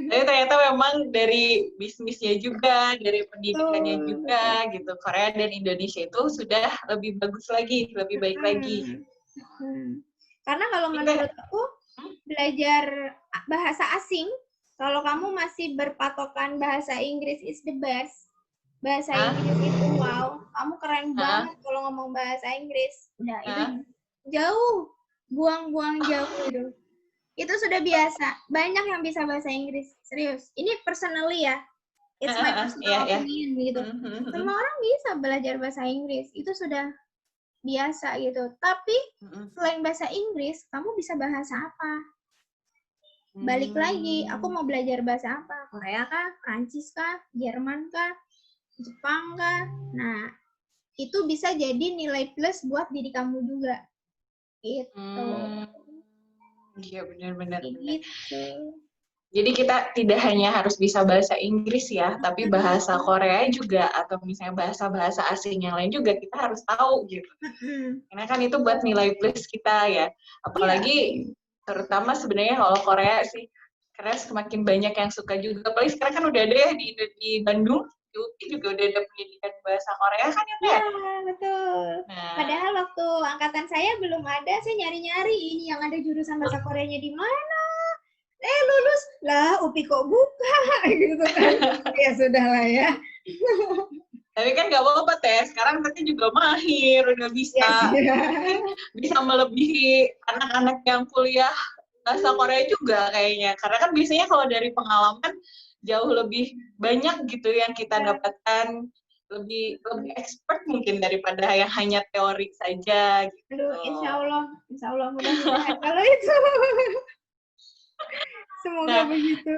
A: tapi ternyata memang dari bisnisnya juga, dari pendidikannya juga gitu. Korea dan Indonesia itu sudah lebih bagus lagi, lebih baik lagi.
B: Karena kalau menurut aku belajar bahasa asing, kalau kamu masih berpatokan bahasa Inggris is the best, bahasa Inggris itu wow, kamu keren banget kalau ngomong bahasa Inggris. Udah itu jauh, buang-buang jauh itu. Itu sudah biasa. Banyak yang bisa bahasa Inggris. Serius. Ini personally ya. It's my personal opinion gitu. Semua orang bisa belajar bahasa Inggris. Itu sudah biasa gitu. Tapi selain bahasa Inggris, kamu bisa bahasa apa? Balik lagi, aku mau belajar bahasa apa? Korea kah? Prancis kah? Jerman kah? Jepang kah? Nah, itu bisa jadi nilai plus buat diri kamu juga. Gitu.
A: Iya benar-benar.
B: Gitu.
A: Jadi kita tidak hanya harus bisa bahasa Inggris ya, tapi bahasa Korea juga atau misalnya bahasa-bahasa asing yang lain juga kita harus tahu gitu. Karena kan itu buat nilai plus kita ya. Apalagi terutama sebenarnya kalau Korea sih, karena semakin banyak yang suka juga. Apalagi sekarang kan udah ada ya di Bandung, di UPI juga udah ada pendidikan bahasa Korea kan ya,
B: Iya,
A: Teh?
B: betul.
A: Nah,
B: Padahal waktu angkatan saya belum ada, saya nyari-nyari ini yang ada jurusan bahasa Koreanya di mana. Lulus lah, UPI kok buka gitu kan. Ya sudahlah ya.
A: tapi kan nggak apa-apa Teh, sekarang Teteh juga mahir, udah
B: Ya
A: bisa,
B: sih.
A: mungkin bisa melebihi anak-anak yang kuliah bahasa Korea juga kayaknya. Karena kan biasanya kalau dari pengalaman jauh lebih banyak gitu yang kita dapatkan, lebih lebih expert mungkin daripada yang hanya teori saja gitu.
B: Aduh, insya Allah mudah-mudahan kalau itu. Semoga
A: Nah,
B: begitu.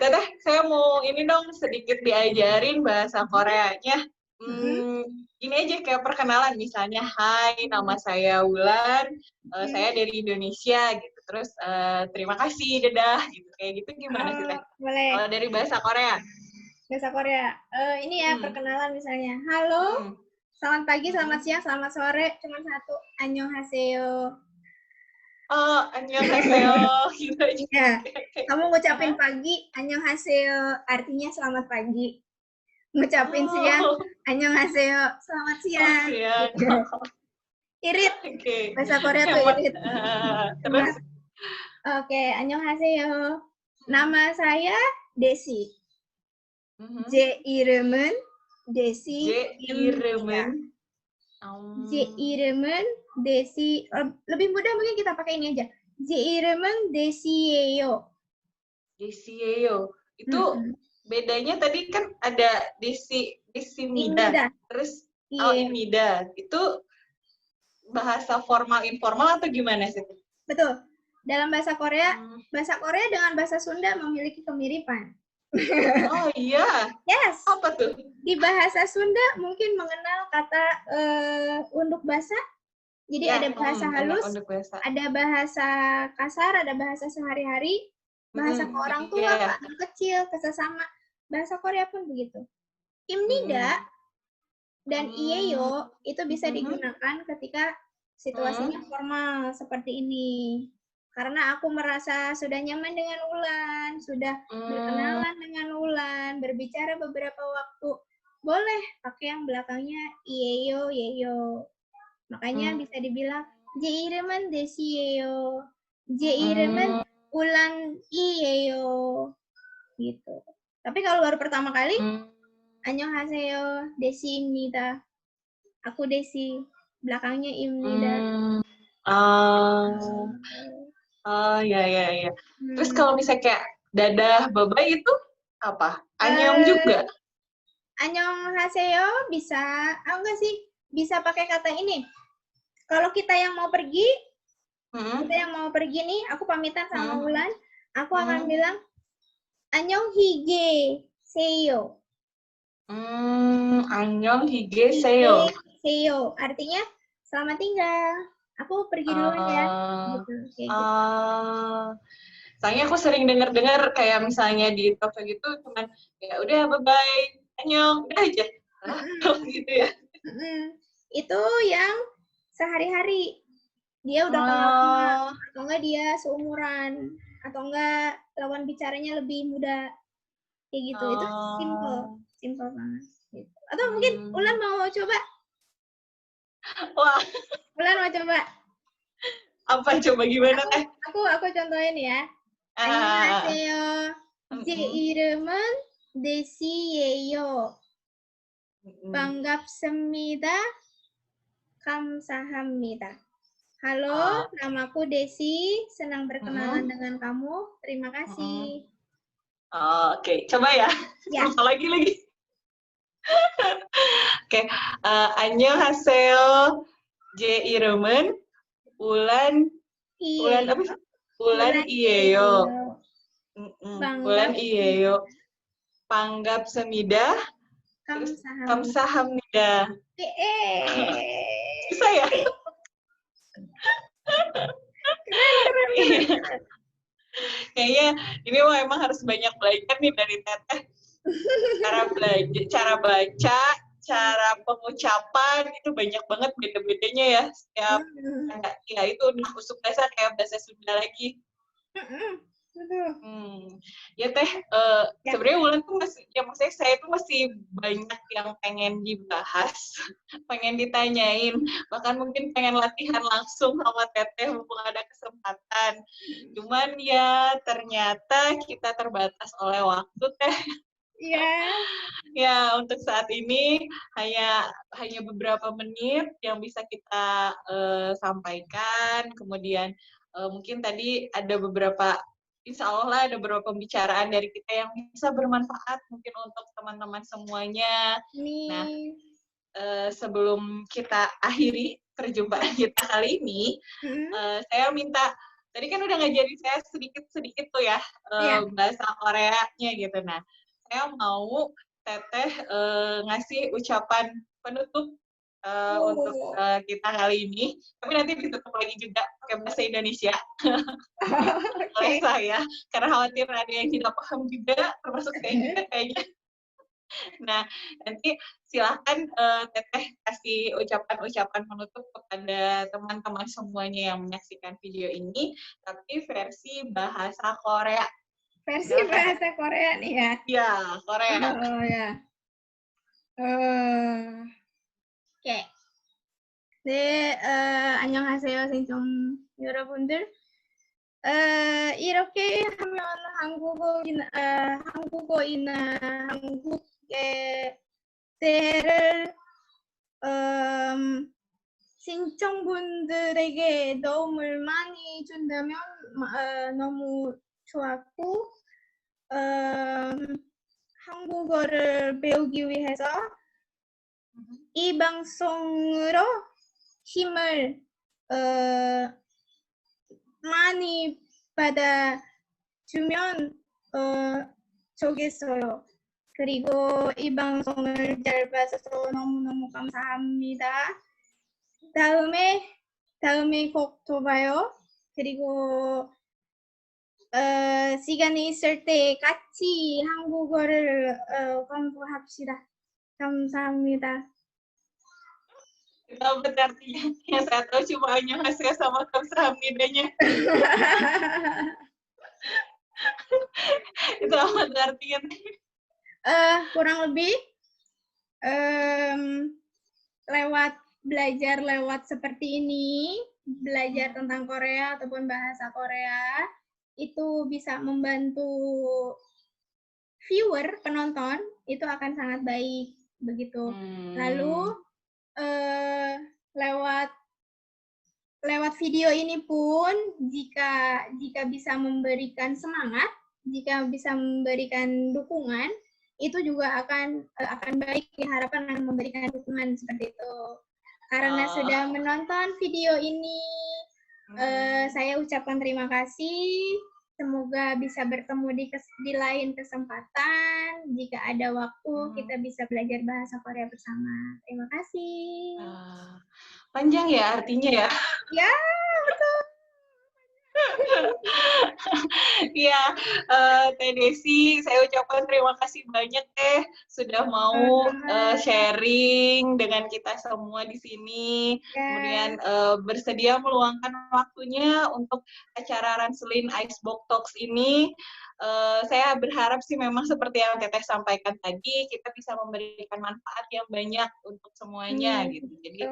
A: Teteh, saya mau ini dong sedikit diajarin bahasa Koreanya. Ini aja kayak perkenalan, misalnya, hai, nama saya Wulan, saya dari Indonesia, gitu. Terus, terima kasih, dadah, gitu. Kayak gitu gimana sih, Teh?
B: Boleh.
A: Kalau dari bahasa Korea?
B: Bahasa Korea. Ini ya perkenalan misalnya. Halo, selamat pagi, selamat siang, selamat sore. Cuma satu. Annyeonghaseyo.
A: Oh, annyeonghaseyo. Gitu aja.
B: Ya, kamu ngucapin pagi, annyeonghaseyo. Artinya selamat pagi. Ngucapin siang, annyeonghaseyo. Selamat siang. Irit.
A: Oke.
B: Bahasa Korea tuh irit.
A: Terus?
B: Oke, annyeonghaseyo. Nama saya Desi. 제 이름은 데시입니다. 제 이름은 데시. lebih mudah mungkin kita pakai ini aja. 제 이름은 데시예요.
A: Desiyeyo. Itu bedanya tadi kan ada Desimida. Terus Imida. Itu bahasa formal informal atau gimana sih?
B: Betul. Dalam bahasa Korea dengan bahasa Sunda memiliki kemiripan.
A: Oh iya.
B: Yes.
A: Apa tuh?
B: Di bahasa Sunda mungkin mengenal kata unduk basa. Jadi ada bahasa halus, ada bahasa kasar, ada bahasa sehari-hari, bahasa ke orang tua, ke anak kecil, ke sesama. Bahasa Korea pun begitu. Imnida dan iyeyo itu bisa digunakan ketika situasinya formal seperti ini. Karena aku merasa sudah nyaman dengan Wulan, sudah berkenalan dengan Wulan, berbicara beberapa waktu, boleh pakai yang belakangnya iyeyo, yeyo. Makanya bisa dibilang 제 이름은 데시예요. 제 이름은 Wulan iyeyo. Gitu. Tapi kalau baru pertama kali, annyeonghaseyo, Desi입니다. Aku Desi, belakangnya Imnida.
A: Oh, ya. Terus kalau misalnya kayak dadah, bye-bye itu apa? Annyeong juga?
B: Annyeonghaseyo bisa, enggak sih, bisa pakai kata ini. Kalau kita yang mau pergi, nih, aku pamitan sama Wulan, aku akan bilang, annyeonghigeseyo.
A: Annyeonghigeseyo.
B: Artinya, selamat tinggal. Aku pergi duluan ya. Gitu, kayak gitu.
A: Soalnya aku sering dengar kayak misalnya di toko gitu cuman ya udah bye-bye, annyeong, udah aja. Gitu ya.
B: Itu yang sehari-hari. Dia udah kenal lama, atau enggak dia seumuran, atau enggak lawan bicaranya lebih muda. Kayak gitu. Itu simple banget. Gitu. Atau mungkin Wulan mau coba?
A: Wah.
B: Wulan mau coba?
A: Apa coba gimana teh?
B: Aku contohin ya. 안녕하세요. 제 이름은 데시예요. 반갑습니다. 감사합니다. Halo, namaku Desi. Senang berkenalan dengan kamu. Terima kasih.
A: Oke, coba ya. Lagi. Oke, annyeonghaseyo. 제 이름은 Wulan apa? Wulan iyeyo. Wulan iyeyo. Banggapsemida. Kamsahamnida. Bisa ya? Keren. Kayaknya ini emang harus banyak belajar nih dari Teteh. Cara baca, cara pengucapan itu banyak banget beda-bedanya ya setiap ya itu usuk bahasa kayak bahasa Sunda lagi.
B: Betul.
A: Ya Teh, sebenarnya Wulan tuh masih, ya maksudnya saya tuh masih banyak yang pengen dibahas, pengen ditanyain, bahkan mungkin pengen latihan langsung sama Teteh mumpung ada kesempatan. Cuman ya ternyata kita terbatas oleh waktu Teh.
B: Iya.
A: Ya untuk saat ini hanya beberapa menit yang bisa kita sampaikan. Kemudian mungkin tadi ada beberapa, insya Allah ada beberapa pembicaraan dari kita yang bisa bermanfaat mungkin untuk teman-teman semuanya. Nah, sebelum kita akhiri perjumpaan kita kali ini, saya minta, tadi kan udah ngajarin saya sedikit-sedikit tuh ya bahasa Koreanya gitu. Nah, saya mau Teteh ngasih ucapan penutup untuk kita kali ini. Tapi nanti ditutup lagi juga pakai bahasa Indonesia oleh saya, karena khawatir ada yang tidak paham juga, termasuk saya juga kayaknya. Nah, nanti silahkan Teteh kasih ucapan-ucapan penutup kepada teman-teman semuanya yang menyaksikan video ini, tapi versi bahasa Korea.
B: Versi bahasa Korea nih ya?
A: Iya, Korea.
B: Oh ya. 오케이. 네, 안녕하세요, 생존 여러분들. 이렇게 하면 한국어이나 한국의 대를 신청분들에게 도움을 많이 준다면 너무 좋았고, 한국어를 배우기 위해서 이 방송으로 힘을 많이 받아주면 좋겠어요. 그리고 이 방송을 잘 봐줘서 너무너무 감사합니다. 다음에 꼭 또 봐요. 그리고 시간이 있을 때 같이 한국어를 공부합시다. 감사합니다.
A: Itu berarti yang saya tahu cuma annyeonghaseyo sama kamsahamnidanya. Itu apa artinya?
B: Kurang lebih belajar lewat seperti ini, belajar tentang Korea ataupun bahasa Korea, itu bisa membantu viewer, penonton, itu akan sangat baik, begitu. Lalu lewat video ini pun jika bisa memberikan semangat, jika bisa memberikan dukungan, itu juga akan baik, diharapkan akan memberikan dukungan seperti itu. Karena sudah menonton video ini, saya ucapkan terima kasih. Semoga bisa bertemu di lain kesempatan. Jika ada waktu, kita bisa belajar bahasa Korea bersama. Terima kasih.
A: Panjang ya artinya ya?
B: Ya, betul.
A: Iya, Teh Desi, saya ucapkan terima kasih banyak Teh sudah mau sharing dengan kita semua di sini. Kemudian bersedia meluangkan waktunya untuk acara Ranselin Icebox Talks ini. Saya berharap sih memang seperti yang Teteh sampaikan tadi, kita bisa memberikan manfaat yang banyak untuk semuanya gitu. Jadi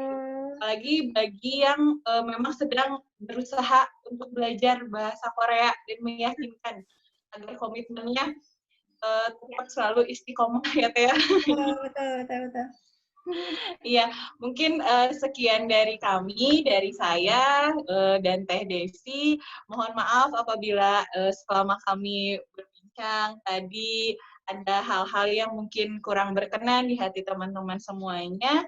A: apalagi bagi yang memang sedang berusaha untuk belajar bahasa Korea dan meyakinkan agar komitmennya tetap selalu istiqomah ya Teh.
B: Betul.
A: Iya, mungkin sekian dari kami, dari saya dan Teh Desi. Mohon maaf apabila selama kami berbincang tadi ada hal-hal yang mungkin kurang berkenan di hati teman-teman semuanya.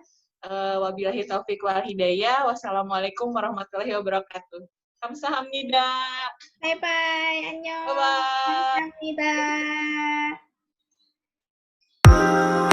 A: Wabillahi taufiq wal hidayah. Wassalamualaikum warahmatullahi wabarakatuh. Kamsahamnida.
B: Bye-bye. Annyeong.
A: Bye-bye.
B: Kamsahamnida.